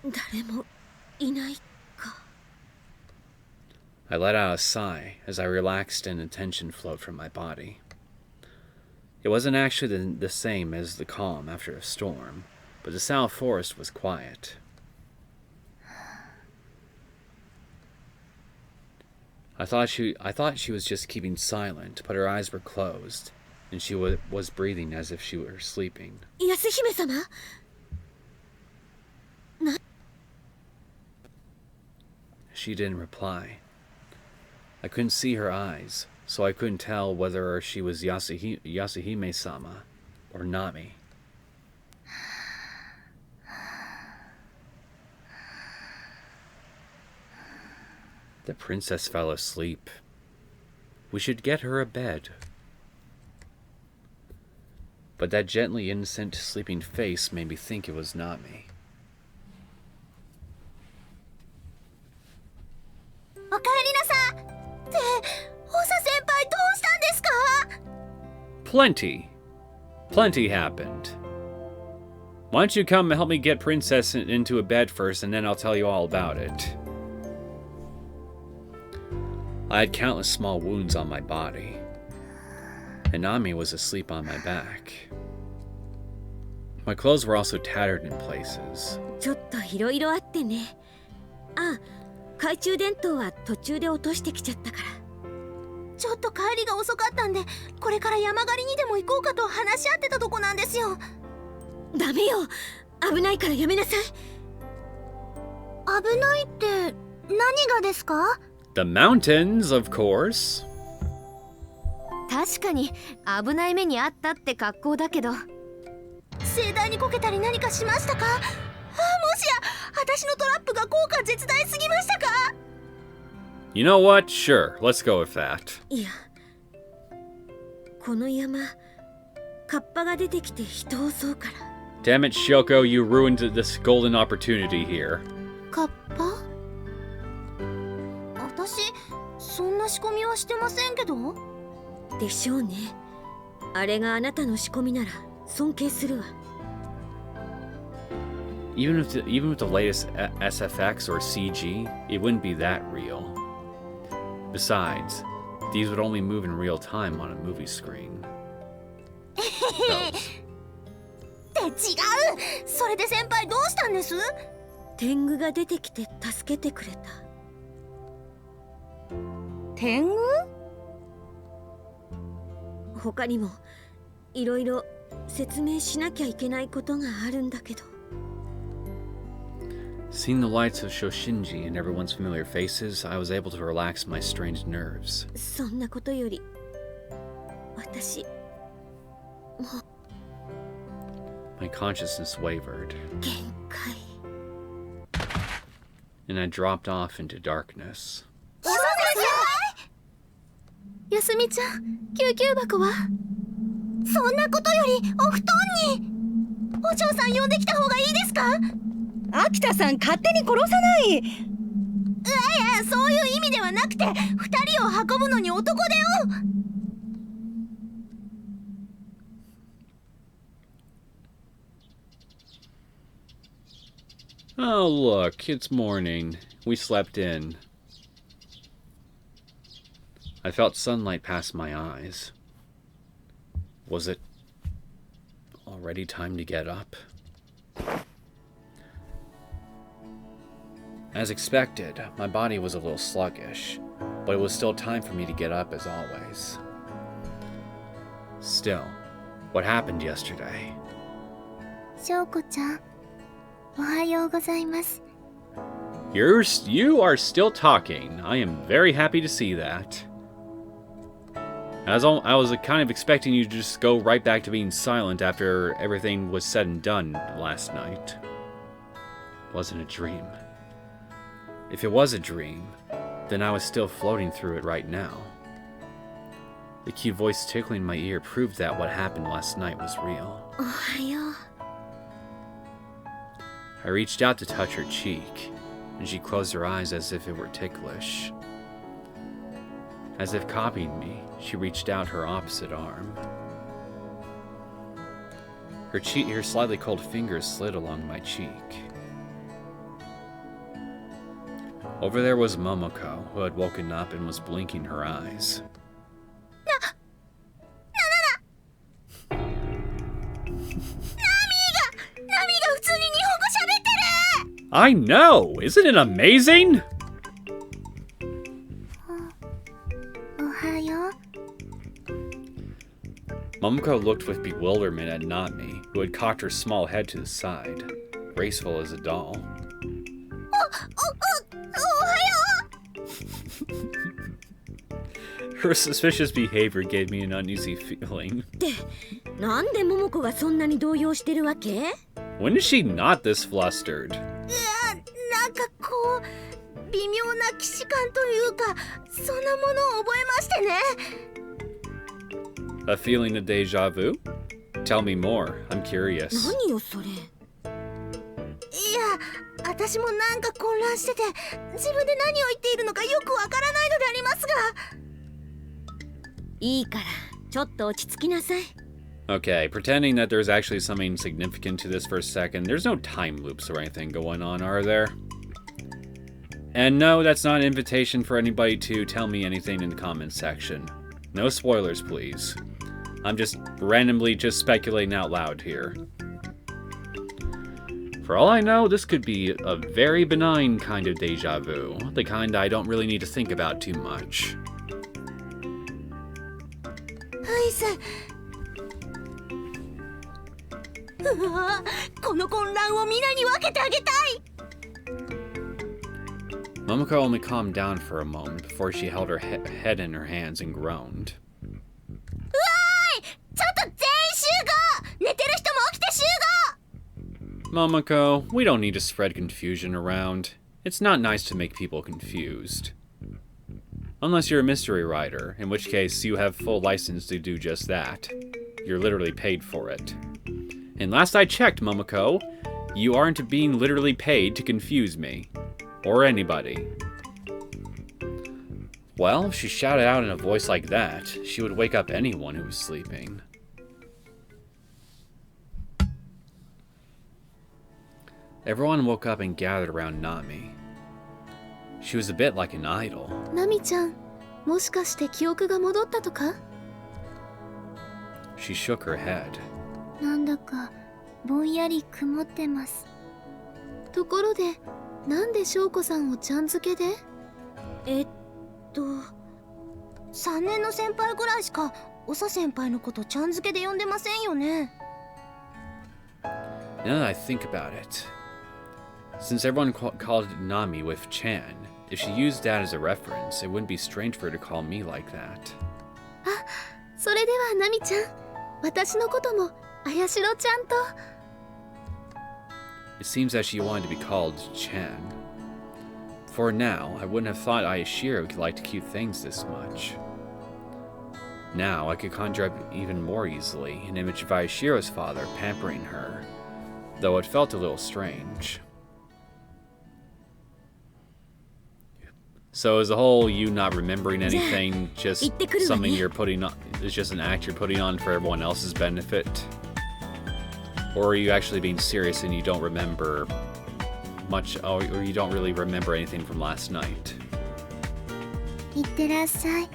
誰もいないか。I let out a sigh as I relaxed and a tension flowed from my body. It wasn't actually the same as the calm after a storm, but the South Forest was quiet. I thought she was just keeping silent, but her eyes were closed, and she was breathing as if she were sleeping. 安姫様。 She didn't reply. I couldn't see her eyes, so I couldn't tell whether she was Yasuhime-sama or Nami. The princess fell asleep. We should get her a bed. But that gently innocent, sleeping face made me think it was Nami. おかえりなさい。ってホサ先輩どうしたんですか？ Plenty happened. Why don't you come and help me get Princess into a bed first, and then I'll tell you all about it. I had countless small wounds on my body, and Nami was asleep on my back. My clothes were also tattered in places. ちょっといろいろあってね。あ、懐中電灯は途中で落としてきちゃったから。ちょっと帰りが遅かったんで、これから山狩りにでも行こうかと話し合ってたとこなんですよ。ダメよ。危ないからやめなさい。危ないって何がですか？ The mountains, of course. 確かに危ない目にあったって格好だけど。盛大にこけたり何かしましたか？あ、もしや私のトラップが効果絶大すぎましたか？ You know what? Sure, let's go with that. いや、この山、カッパが出てきて人を襲うから。Damn it, Syouko, you ruined this golden opportunity here. カッパ？私、そんな仕込みはしてませんけど。でしょうね。あれがあなたの仕込みなら尊敬するわ。Even with the latest SFX or CG, it wouldn't be that real. Besides, these would only move in real time on a movie screen. って違う。それで先輩どうしたんです？天狗が出てきて助けてくれた。天狗？他にもいろいろ説明しなきゃいけないことがあるんだけど。 Seeing the lights of Shoshinji and everyone's familiar faces, I was able to relax my strained nerves. そんなことより、私、もう My consciousness wavered, 限界。and I dropped off into darkness. おさせやすみちゃん、救急箱は？そんなことよりお布団に。お嬢さん呼んできた方がいいですか？秋田さん勝手に殺さない。いや、そういう意味ではなくて、二人を運ぶのに男手を。Oh, look, it's morning. We slept in. I felt sunlight pass my eyes. Was it already time to get up? As expected, my body was a little sluggish, but it was still time for me to get up as always. Still, what happened yesterday? 翔子ちゃん、おはようございます。 You are still talking. I am very happy to see that. I was kind of expecting you to just go right back to being silent after everything was said and done last night. It wasn't a dream. If it was a dream, then I was still floating through it right now. The cute voice tickling my ear proved that what happened last night was real. おはよう。 I reached out to touch her cheek, and she closed her eyes as if it were ticklish. As if copying me, she reached out her opposite arm. Her slightly cold fingers slid along my cheek. Over there was Momoko, who had woken up and was blinking her eyes. I know! Isn't it amazing? おはよう。 Momoko looked with bewilderment at Nami, who had cocked her small head to the side, graceful as a doll. おはよう。 Her suspicious behavior gave me an uneasy feeling. なんで桃子がそんなに動揺してるわけ？ When is she not this flustered? なんかこう微妙な既視感というか、そんなものを覚えましてね。 A feeling of deja vu? Tell me more. I'm curious. 何よそれ。いや、私もなんか混乱してて、自分で何を言っているのかよくわからないのでありますが。いいから、ちょっと落ち着きなさい。 Okay, pretending that there's actually something significant to this for a second, there's no time loops or anything going on, are there? And no, that's not an invitation for anybody to tell me anything in the comments section. No spoilers, please. I'm just randomly speculating out loud here. For all I know, this could be a very benign kind of deja vu, the kind I don't really need to think about too much. はいさ。うわ、この混乱を皆に分けてあげたい。 Momoko only calmed down for a moment before she held her head in her hands and groaned. うわーい、ちょっと全員集合。寝てる人も起きて集合。 Momoko, we don't need to spread confusion around. It's not nice to make people confused. Unless you're a mystery writer, in which case you have full license to do just that. You're literally paid for it. And last I checked, Momoko, you aren't being literally paid to confuse me. Or anybody. Well, if she shouted out in a voice like that, she would wake up anyone who was sleeping. Everyone woke up and gathered around Nami. She was a bit like an idol. ナミちゃん、もしかして記憶が戻ったとか？ She shook her head. なんだかぼんやり曇ってます。ところで、なんで翔子さんをちゃん付けで？3年の先輩ぐらいしか長先輩のことちゃん付けで呼んでませんよね。 Now that I think about it, since everyone called Nami with Chan, if she used that as a reference, it wouldn't be strange for her to call me like that. あ、それではナミちゃん、私のこともあやしろちゃんと。 It seems that she wanted to be called Chan. For now, I wouldn't have thought Aoi Shiro liked cute things this much. Now I could conjure up even more easily an image of Aoi Shiro's father pampering her, though it felt a little strange. So is the whole you not remembering anything just something you're putting on, is just an act you're putting on for everyone else's benefit? Or are you actually being serious and you don't remember much, or you don't really remember anything from last night? いってらっしゃい。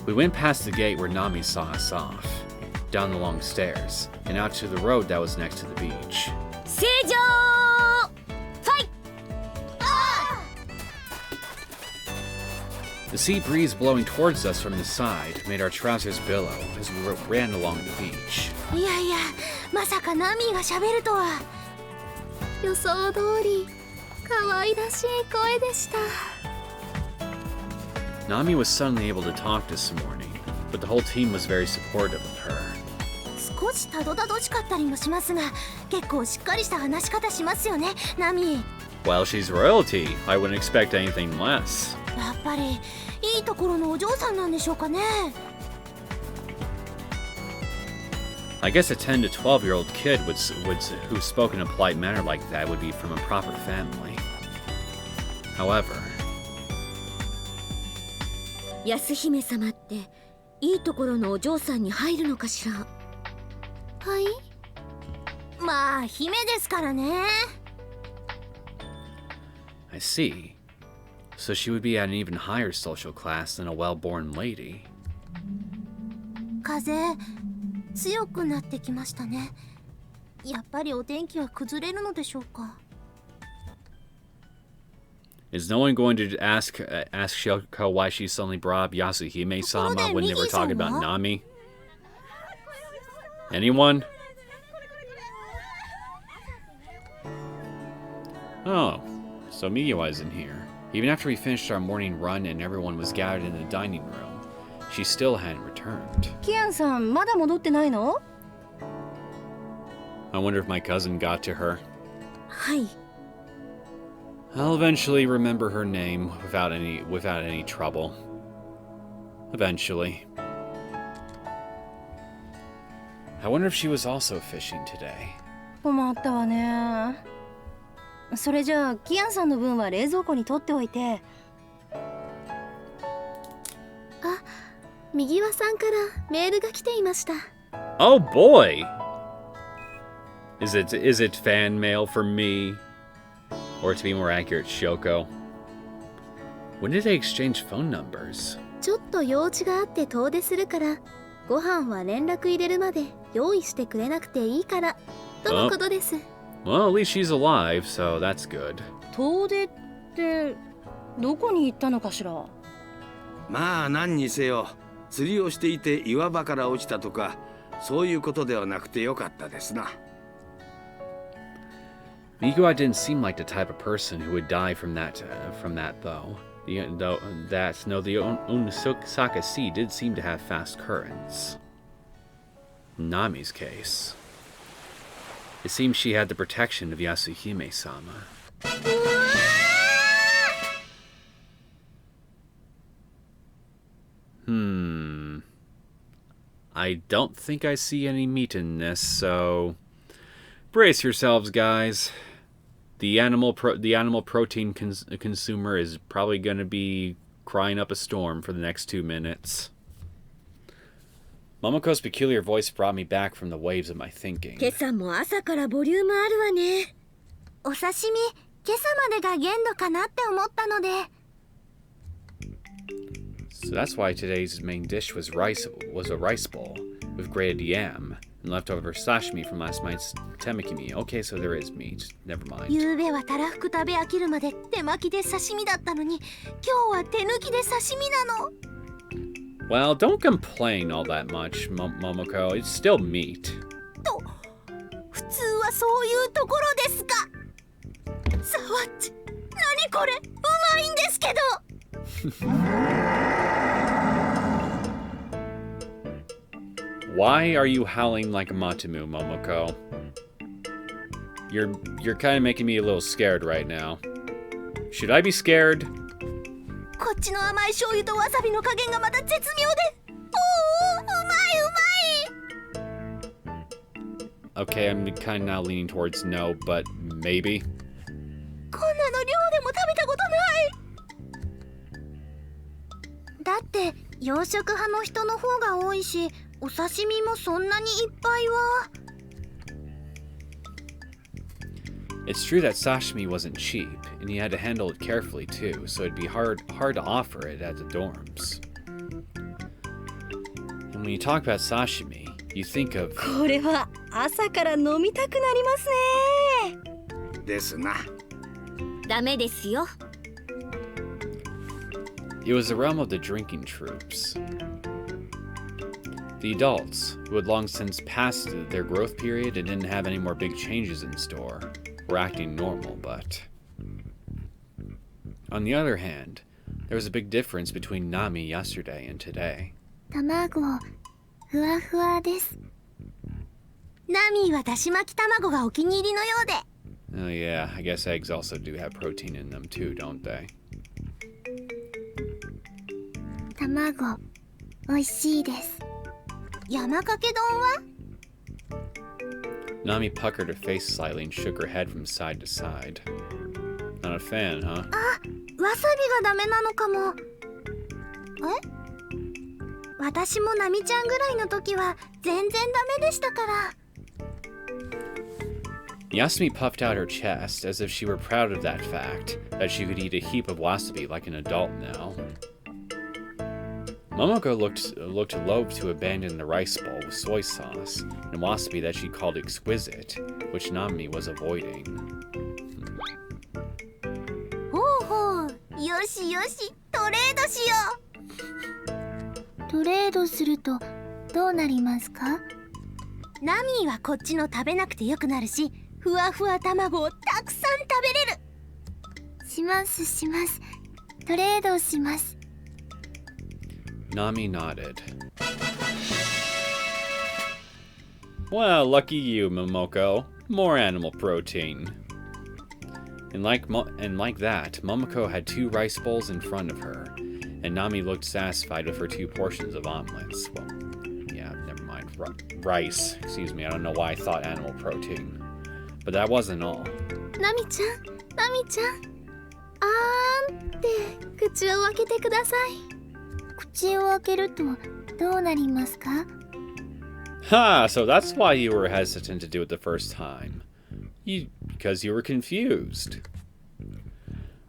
We went past the gate where Nami saw us off, down the long stairs, and out to the road that was next to the beach. 正常ファイ The sea breeze blowing towards us from the side made our trousers billow as we ran along the beach. いやいや、まさかナミが喋るとは。予想通り、可愛らしい声でした。 Nami was suddenly able to talk this morning, but the whole team was very supportive of her. 少したどたどしかったりもしますが、結構しっかりした話し方しますよね、ナミ。Well, she's royalty. I wouldn't expect anything less. やっぱりいいところのお嬢さんなんでしょうかね。 I guess a 10 to 12-year-old kid who spoke in a polite manner like that would be from a proper family. However, 安姫様っていいところのお嬢さんに入るのかしら。はい。まあ姫ですからね。 I see. So she would be at an even higher social class than a well-born lady. 風強くなってきましたね。やっぱりお天気は崩れるのでしょうか。 Is no one going to ask Syouko why she suddenly brought up Yasuhime-sama when they were talking about Nami? Anyone? Oh, so Miyawa isn't here. Even after we finished our morning run and everyone was gathered in the dining room, she still hadn't returned. キアンさんまだ戻ってないの？ I wonder if my cousin got to her. はい。 I'll eventually remember her name without any trouble. Eventually. I wonder if she was also fishing today. 困ったわね。それじゃあキアンさんの分は冷蔵庫に取っておいて。あ、右輪さんからメールが来ていました。 Oh boy! Is it fan mail for me? Or to be more accurate, Syouko. When did they exchange phone numbers? ちょっと用事があって遠出するから、ご飯は連絡入れるまで用意してくれなくていいからとのことです。Well, at least she's alive, so that's good. 遠出ってどこに行ったのかしら。まあ何にせよ、釣りをしていて岩場から落ちたとか、そういうことではなくてよかったですな。Miyawa didn't seem like the type of person who would die from that though. The Unisaka Sea did seem to have fast currents. In Nami's case, it seems she had the protection of Yasuhime-sama. I don't think I see any meat in this, so brace yourselves, guys. The animal protein consumer is probably going to be crying up a storm for the next 2 minutes. Momoko's peculiar voice brought me back from the waves of my thinking. 今朝も朝からボリュームあるわね。お刺身、今朝までが限度かなって思ったので。 So that's why today's main dish was a rice bowl with grated yam and leftover sashimi from last night's temekimi. Okay, so there is meat. Never mind. ゆうべはたらふく食べ飽きるまで手巻きで刺身だったのに、今日は手抜きで刺身なの。 Well, don't complain all that much, Momoko. It's still meat. と、普通はそういうところですか。さわっち、何これ、うまいんですけど。Why are you howling like a Matamu, Momoko? You're kind of making me a little scared right now. Should I be scared? こっちの甘い醤油とわさびの加減がまた絶妙で、おお、うまいうまい。 Okay, I'm kind of now leaning towards no, but maybe. こんなの寮でも食べたことない。だって洋食派の人の方が多いし、お刺身もそんなにいっぱいは。It's true that sashimi wasn't cheap, and he had to handle it carefully too, so it'd be hard to offer it at the dorms. And when you talk about sashimi, you think of... これは朝から飲みたくなりますね。ですな。ダメですよ。It was the realm of the drinking troops. The adults, who had long since passed their growth period and didn't have any more big changes in store, were acting normal, but... On the other hand, there was a big difference between Nami yesterday and today. 卵、ふわふわです。ナミーはだし巻き卵がお気に入りのようで。Oh yeah, I guess eggs also do have protein in them too, don't they? 卵、美味しいです。山かけ丼は？ Nami puckered her face slightly and shook her head from side to side. Not a fan, huh? あ、わさびがダメなのかも。え？私もナミちゃんぐらいの時は全然ダメでしたから。Yasumi puffed out her chest as if she were proud of that fact, that she could eat a heap of wasabi like an adult now. Momoko looked loath to abandon the rice bowl with soy sauce and wasabi that she called exquisite, which Nami was avoiding. ほうほう、よしよし、トレードしよう。トレードするとどうなりますか？ナミーはこっちの食べなくてよくなるし、ふわふわ卵をたくさん食べれる。しますします。トレードします。Nami nodded. Well, lucky you, Momoko. More animal protein. And like that, Momoko had 2 rice bowls in front of her, and Nami looked satisfied with her 2 portions of omelets. Well, yeah, never mind. Rice. Excuse me, I don't know why I thought animal protein. But that wasn't all. ナミちゃん、ナミちゃん。あーんって口を開けてください。口を開けるとどうなりますか？ Ha! So that's why you were hesitant to do it the first time. Because you were confused.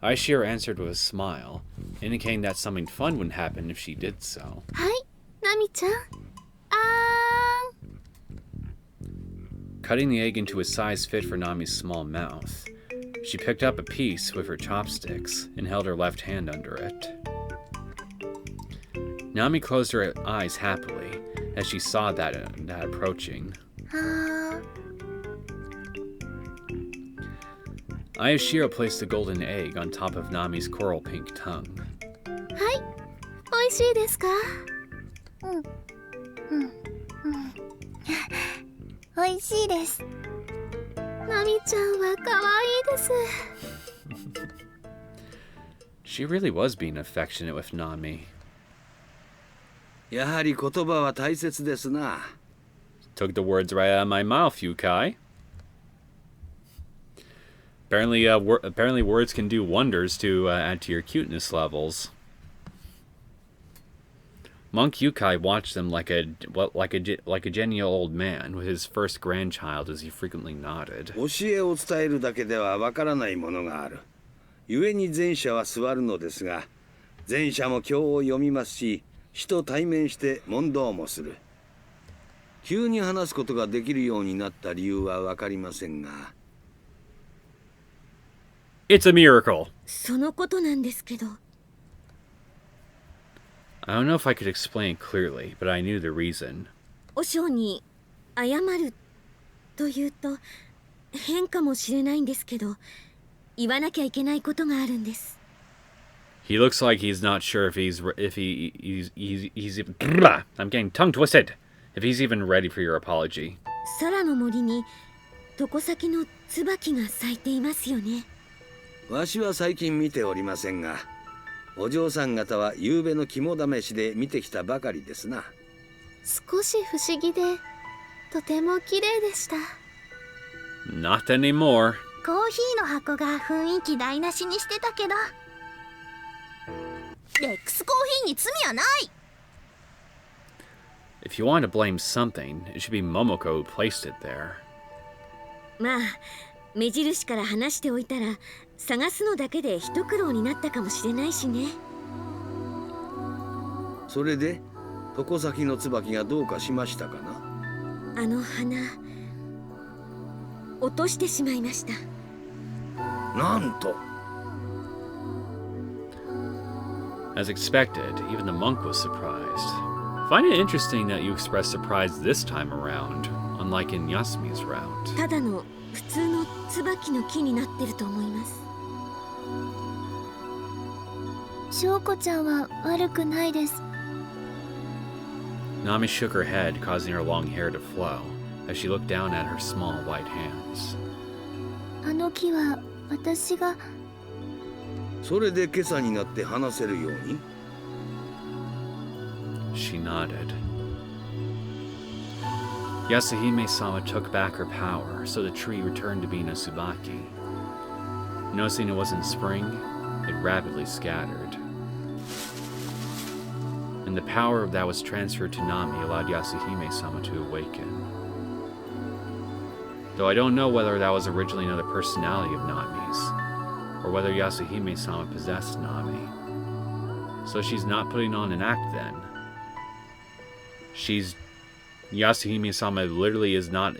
Aoi Shiro answered with a smile, indicating that something fun would happen if she did so. はい、ナミちゃん。あーん。Cutting the egg into a size fit for Nami's small mouth, she picked up a piece with her chopsticks and held her left hand under it. Nami closed her eyes happily as she saw that approaching. Aoi Shiro placed the golden egg on top of Nami's coral pink tongue. はい、美味しいですか？美味しいです。ナミちゃんは可愛いです。She really was being affectionate with Nami. やはり言葉は大切ですな。Took the words right out of my mouth, Yukai. Apparently words can do wonders to add to your cuteness levels. Monk Yukai watched them like a genial old man with his first grandchild as he frequently nodded. 教えを伝えるだけではわからないものがある。故に前者は座るのですが、前者も経を読みますし、死と対面して問答もする。急に話すことができるようになった理由はわかりませんが。It's a miracle. そのことなんですけど。I don't know if I could explain it clearly, but I knew the reason. 和尚に謝るというと変かもしれないんですけど、言わなきゃいけないことがあるんです。He looks like he's not sure if he's I'm getting tongue twisted. If he's even ready for your apology. 空の森に床先の椿が咲いていますよね。わしは最近見ておりませんが、お嬢さん方は夕べの肝試しで見てきたばかりですな。少し不思議でとても綺麗でした。 Not anymore. コーヒーの箱が雰囲気台無しにしてたけど、レックスコーヒーに罪はない。 If you want to blame something, it should be Momoko who placed it there. まあ目印から話しておいたら探すのだけで一苦労になったかもしれないしね。それで床先の椿がどうかしましたかな。あの花落としてしまいました。なんと。 As expected, even the monk was surprised. I find it interesting that you expressed surprise this time around, unlike in Yasumi's round. ただの普通の椿の木になってると思います。翔子ちゃんは悪くないです。 Nami shook her head, causing her long hair to flow, as she looked down at her small white hands. あの木は私が。それで今朝になって話せるように。 She nodded. Yasuhime-sama took back her power, so the tree returned to being a Tsubaki. Noticing it wasn't spring, it rapidly scattered. And the power that was transferred to Nami allowed Yasuhime-sama to awaken. Though I don't know whether that was originally another personality of Nami's, or whether Yasuhime-sama possessed Nami. So she's not putting on an act then. Yasuhime-sama literally is not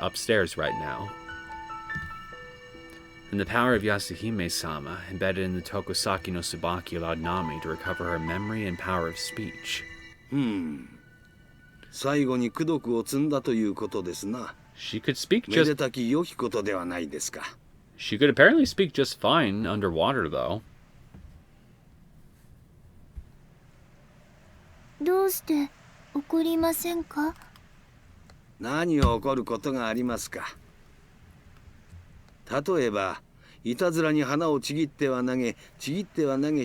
upstairs right now. And the power of Yasuhime-sama, embedded in the Tokusaki no Tsubaki, allowed Nami to recover her memory and power of speech. 最後に功徳を積んだということですな。 She could speak めで just... たき良きことではないですか。 She could apparently speak just fine underwater, though. どうして怒りませんか。何を起こることがありますか。例えばいたずらに花をちぎっては投げし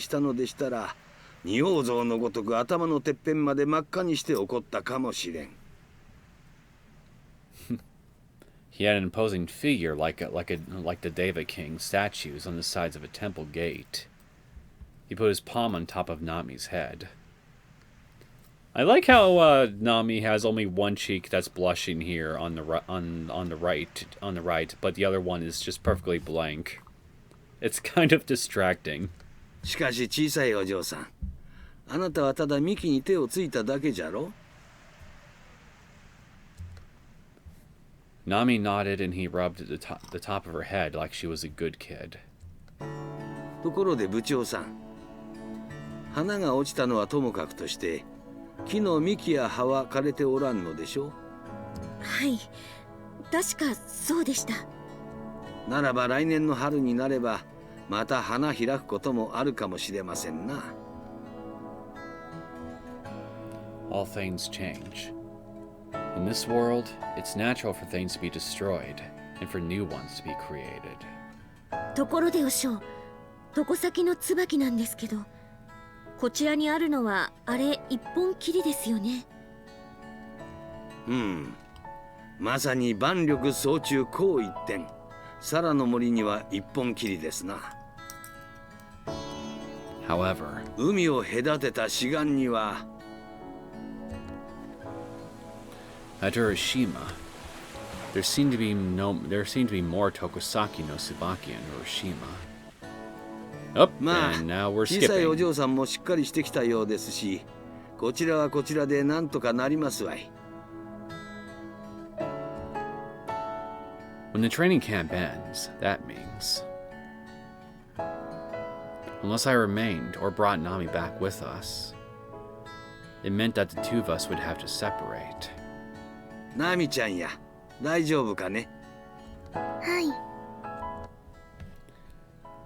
たのでしたら、仁王像のごとく頭のてっぺんまで真っ赤にして怒ったかもしれん。 He had an imposing figure like the Deva King statues on the sides of a temple gate. He put his palm on top of Nami's head. I like how Nami has only one cheek that's blushing here on the right, but the other one is just perfectly blank. It's kind of distracting. しかし小さいお嬢さん、あなたはただ幹に手をついただけじゃろ。 Nami nodded and he rubbed the top of her head like she was a good kid. ところで部長さん、花が落ちたのはともかくとして、木の幹や葉は枯れておらんのでしょう。はい、確かそうでした。ならば来年の春になればまた花開くこともあるかもしれませんな。 All things change. In this world, it's natural for things to be destroyed and for new ones to be created. ところでおしょう、床先の椿なんですけど、こちらにあるのはあれ一本きりですよね。まさに万緑総中こう一点。サラの森には一本きりですな。 However, 海を隔てた志願には at Urashima, there seemed to be more Tokusaki no Tsubaki in Urashima. Oh, まあ and now we're 小さいお skipping. 嬢さんもしっかりしてきたようですし、こちらはこちらでなんとかなりますわい。 When the training camp ends, that means... Unless I remained or brought Nami back with us, it meant that the two of us would have to separate. ナミちゃんや、大丈夫かね。はい。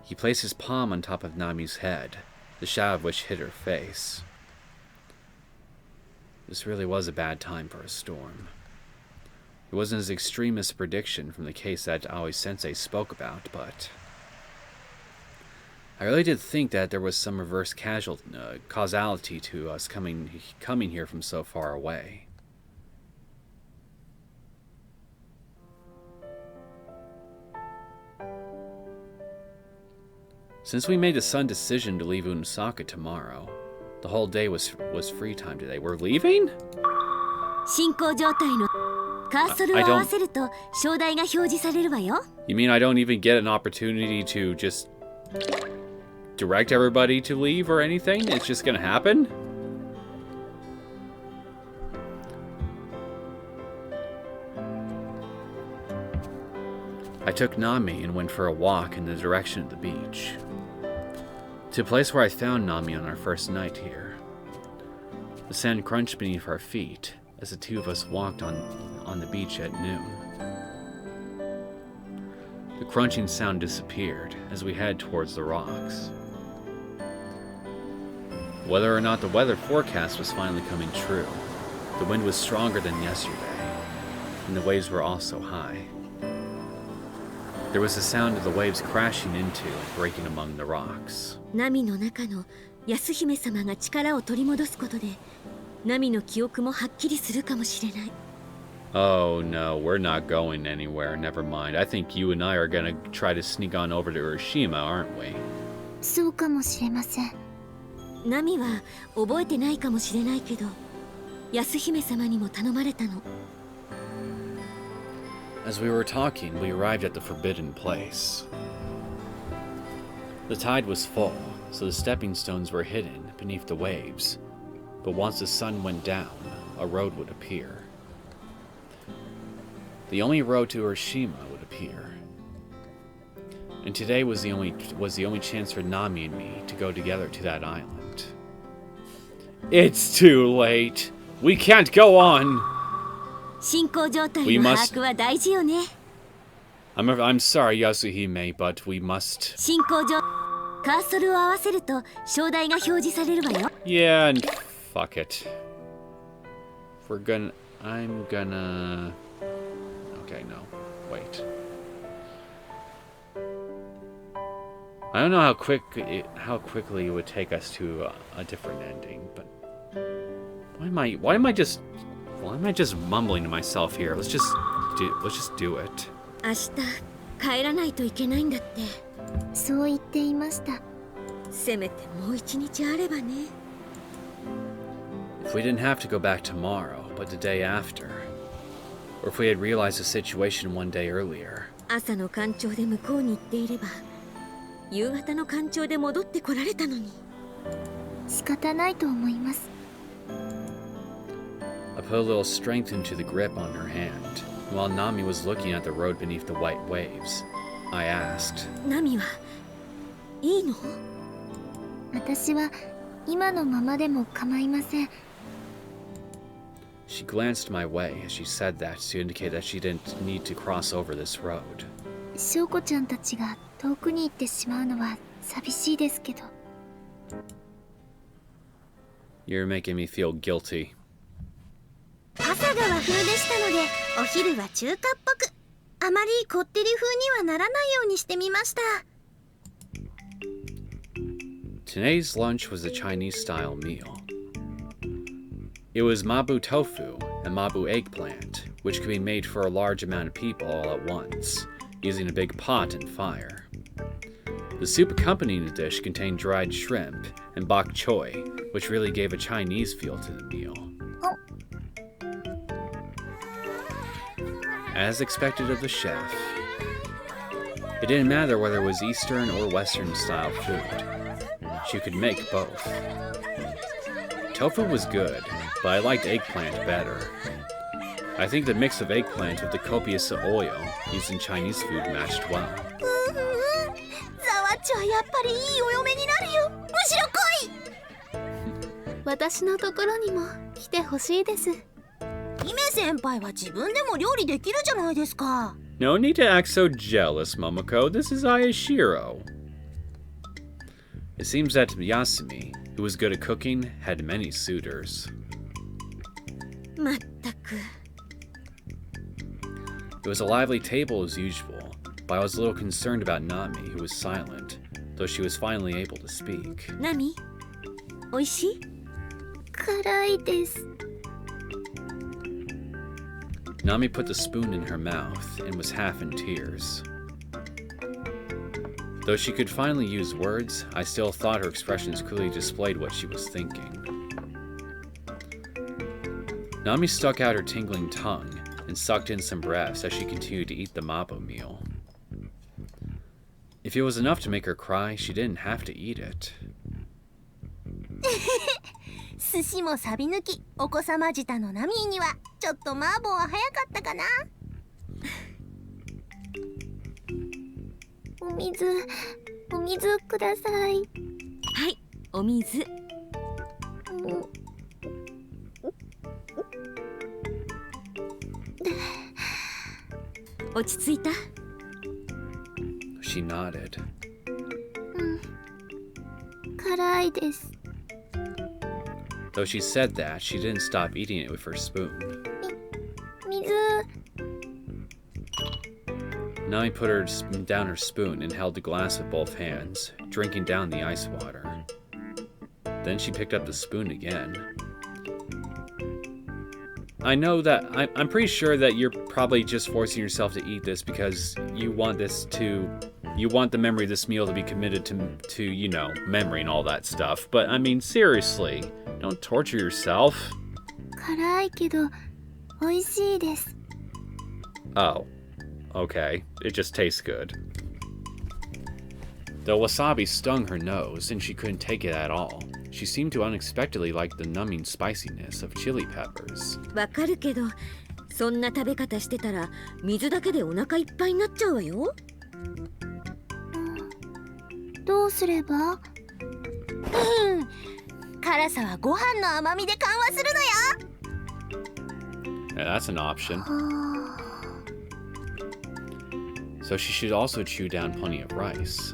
He placed his palm on top of Nami's head, the shadow of which hid her face. This really was a bad time for a storm. It wasn't as extreme as a prediction from the case that Aoi Sensei spoke about, but... I really did think that there was some reverse causality to us coming here from so far away. Since we made the sudden decision to leave Unosaka tomorrow, the whole day was free time today. We're leaving? 進行状態のカーソルを合わせると章台が表示されるわよ。You mean I don't even get an opportunity to just direct everybody to leave or anything? It's just gonna happen? I took Nami and went for a walk in the direction of the beach. To a place where I found Nami on our first night here. The sand crunched beneath our feet as the two of us walked on the beach at noon. The crunching sound disappeared as we headed towards the rocks. Whether or not the weather forecast was finally coming true, the wind was stronger than yesterday, and the waves were also high. There was the sound of the waves crashing into and breaking among the rocks. ナミの中の安姫様が力を取り戻すことで、ナミの記憶もはっきりするかもしれない。Oh no, we're not going anywhere. Never mind. I think you and I are gonna try to sneak on over to Urashima, aren't we? そうかもしれません。ナミは覚えてないかもしれないけど、安姫様にも頼まれたの。As we were talking, we arrived at the forbidden place. The tide was full, so the stepping stones were hidden beneath the waves. But once the sun went down, a road would appear. The only road to Urashima would appear. And today was the only chance for Nami and me to go together to that island. It's too late. We can't go on. 進行状態の把握は大事よね。I'm sorry, Yasuhime, but we must. 進行状カーソルを合わせると章台が表示されるわよ。Yeah, and fuck it. I'm gonna. Okay, no. Wait. I don't know how quickly it would take us to a different ending, but why am I just mumbling to myself here? Let's just do it. 明日帰らないといけないんだって。そう言っていました。せめてもう一日あればね。If we didn't have to go back tomorrow, but the day after, or if we had realized the situation one day earlier. 朝の干潮で向こうに行っていれば、夕方の干潮で戻ってこられたのに。仕方ないと思います。I put a little strength into the grip on her hand, and while Nami was looking at the road beneath the white waves, I asked, ナミはいいの？私は今のままでも構いません。She glanced my way as she said that to indicate that she didn't need to cross over this road. 翔子ちゃんたちが遠くに行ってしまうのは寂しいですけど。You're making me feel guilty. 朝が和風でしたので、お昼は中華っぽく、あまりこってり風にはならないようにしてみました。Today's lunch was a Chinese-style meal. It was mabu tofu and mabu eggplant, which could be made for a large amount of people all at once, using a big pot and fire. The soup accompanying the dish contained dried shrimp and bok choy, which really gave a Chinese feel to the meal. As expected of the chef, it didn't matter whether it was Eastern or Western style food. She could make both. Tofu was good, but I liked eggplant better. I think the mix of eggplant with the copious oil used in Chinese food matched well. ザワッチはやっぱりいいお嫁になるよ。むしろ来い。私のところにも来てほしいです。姫先輩は自分でも料理できるじゃないですか。No need to act so jealous, Momoko. This is Aoi Shiro. It seems that Yasumi, who was good at cooking, had many suitors. まったく。It was a lively table as usual, but I was a little concerned about Nami, who was silent, though she was finally able to speak. ナミ、おいしい？辛いです。 Nami put the spoon in her mouth and was half in tears. Though she could finally use words, I still thought her expressions clearly displayed what she was thinking. Nami stuck out her tingling tongue and sucked in some breaths as she continued to eat the mabo meal. If it was enough to make her cry, she didn't have to eat it. 寿司もサビ抜き、お子様舌のナミーにはちょっと麻婆は早かったかな。お水ください。はい、お水。落ち着いた？ She nodded. 辛いです。 Though she said that, she didn't stop eating it with her spoon. 水。 Nami put down her spoon and held the glass with both hands, drinking down the ice water. Then she picked up the spoon again. I know that I'm pretty sure that you're probably just forcing yourself to eat this because you want the memory of this meal to be committed to you know, memory and all that stuff. But I mean, seriously, don't torture yourself. 辛いけど美味しいです。 Oh, okay. It just tastes good. The wasabi stung her nose, and she couldn't take it at all. She seemed to unexpectedly like the numbing spiciness of chili peppers. わかるけど、そんな食べ方してたら水だけでお腹いっぱいになっちゃうわよ。どうすれば？辛さはご飯の甘みで緩和するのよ。 Yeah, that's an option. So she should also chew down plenty of rice.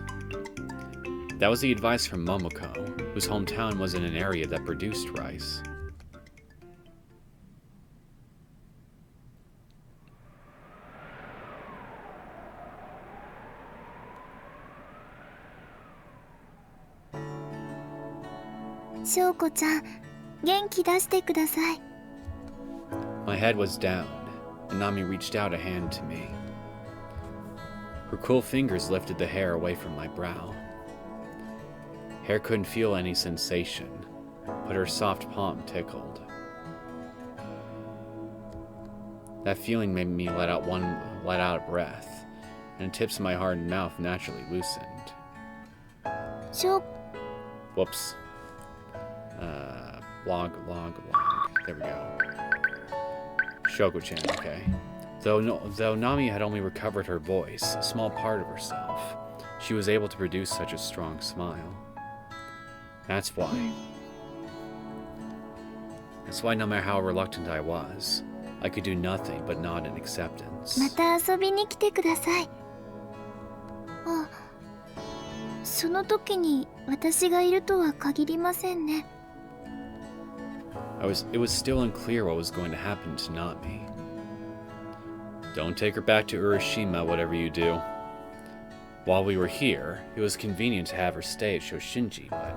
That was the advice from Momoko, whose hometown was in an area that produced rice. Syouko ちゃん、元気出してください。 My head was down, and Nami reached out a hand to me. Her cool fingers lifted the hair away from my brow. Hair couldn't feel any sensation, but her soft palm tickled. That feeling made me let out a breath, and the tips of my hardened mouth naturally loosened. Whoops. Log. There we go. Syouko-chan, okay. Though Nami had only recovered her voice, a small part of herself, she was able to produce such a strong smile. That's why, no matter how reluctant I was, I could do nothing but nod in acceptance. また遊びに来てください。あ、その時に私がいるとは限りませんね。It was still unclear what was going to happen to Nami. Don't take her back to Urashima, whatever you do. While we were here, it was convenient to have her stay at Shoshinji, but...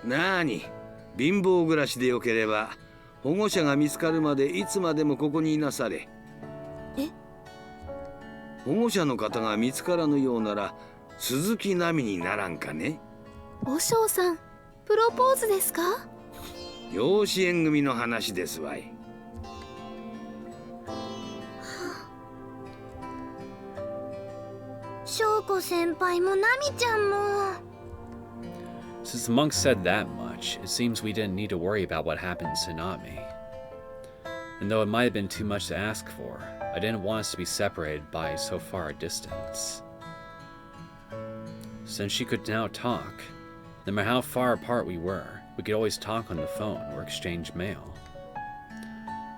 なーに、貧乏暮らしでよければ保護者が見つかるまでいつまでもここにいなされ。保護者の方が見つからぬようなら鈴木奈美にならんかね。和尚さん、プロポーズですか？養子縁組の話ですわい。Syouko先輩もナミちゃんも。Since the monk said that much, it seems we didn't need to worry about what happened to Nami. And though it might have been too much to ask for, I didn't want us to be separated by so far a distance. Since she could now talk, no matter how far apart we could always talk on the phone or exchange mail.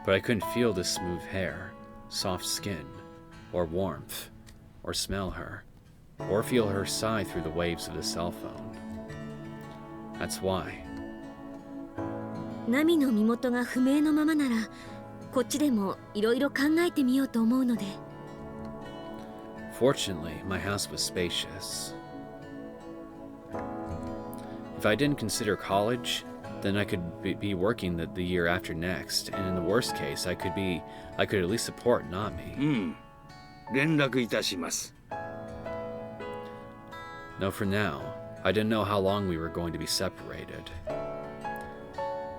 But I couldn't feel the smooth hair, soft skin, or warmth, or smell her, or feel her sigh through the waves of the cell phone. That's why. ナミの身元が不明のままなら、こっちでもいろいろ考えてみようと思うので。Fortunately, my house was spacious. If I didn't consider college, then I could be working the year after next, and in the worst case, I could at least support Nami. 連絡いたします。 No, for now, I didn't know how long we were going to be separated.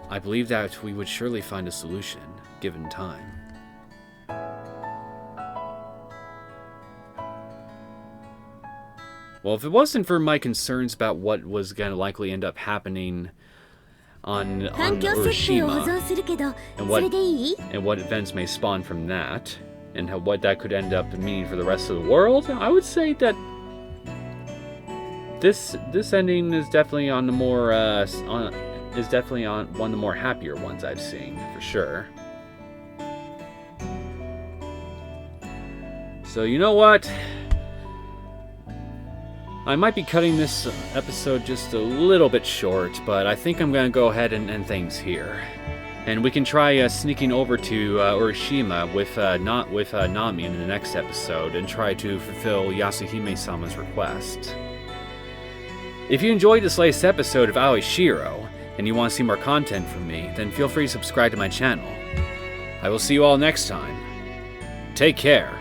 I believed that we would surely find a solution, given time. Well, if it wasn't for my concerns about what was going to likely end up happening on 環境設定を保 Urashima, 存するけど and それでいい？ what events may spawn from that, and what that could end up meaning for the rest of the world, I would say that this ending is definitely on the more on one of the more happier ones I've seen, for sure. So you know what? I might be cutting this episode just a little bit short, but I think I'm going to go ahead and end things here. And we can try sneaking over to Urashima with Nami in the next episode and try to fulfill Yasuhime-sama's request. If you enjoyed this latest episode of Aoi Shiro, and you want to see more content from me, then feel free to subscribe to my channel. I will see you all next time. Take care.